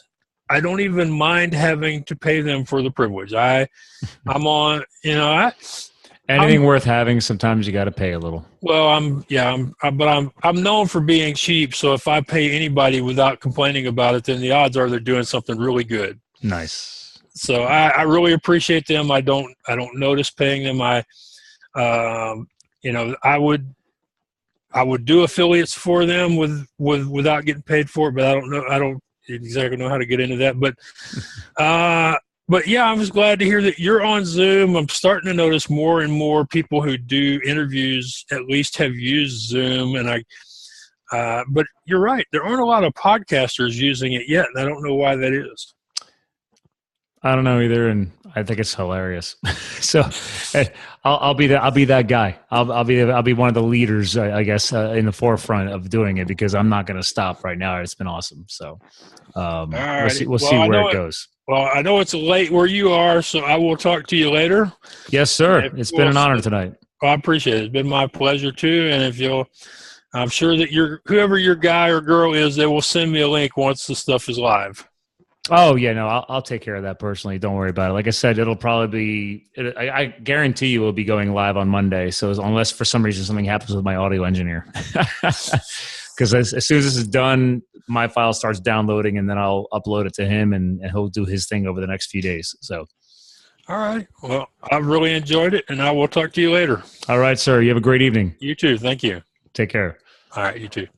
I don't even mind having to pay them for the privilege. I'm on, Anything worth having, sometimes you got to pay a little. Well, I'm known for being cheap. So if I pay anybody without complaining about it, then the odds are they're doing something really good. Nice. So I really appreciate them. I don't notice paying them. I would do affiliates for them without getting paid for it, but I don't exactly know how to get into that. But yeah, I was glad to hear that you're on Zoom. I'm starting to notice more and more people who do interviews at least have used Zoom. And but you're right. There aren't a lot of podcasters using it yet. And I don't know why that is. I don't know either. And I think it's hilarious. So I'll be that guy. I'll be one of the leaders, I guess, in the forefront of doing it, because I'm not going to stop right now. It's been awesome. So we'll see where it goes. Well, I know it's late where you are, so I will talk to you later. Yes, sir. It's been an honor tonight. I appreciate it. It's been my pleasure too. And I'm sure that whoever your guy or girl is, they will send me a link once the stuff is live. Oh yeah, no, I'll take care of that personally. Don't worry about it. Like I said, it'll probably be. I guarantee you, will be going live on Monday. So unless for some reason something happens with my audio engineer, because as soon as this is done, my file starts downloading, and then I'll upload it to him, and he'll do his thing over the next few days. So, all right. Well, I've really enjoyed it, and I will talk to you later. All right, sir. You have a great evening. You too. Thank you. Take care. All right. You too.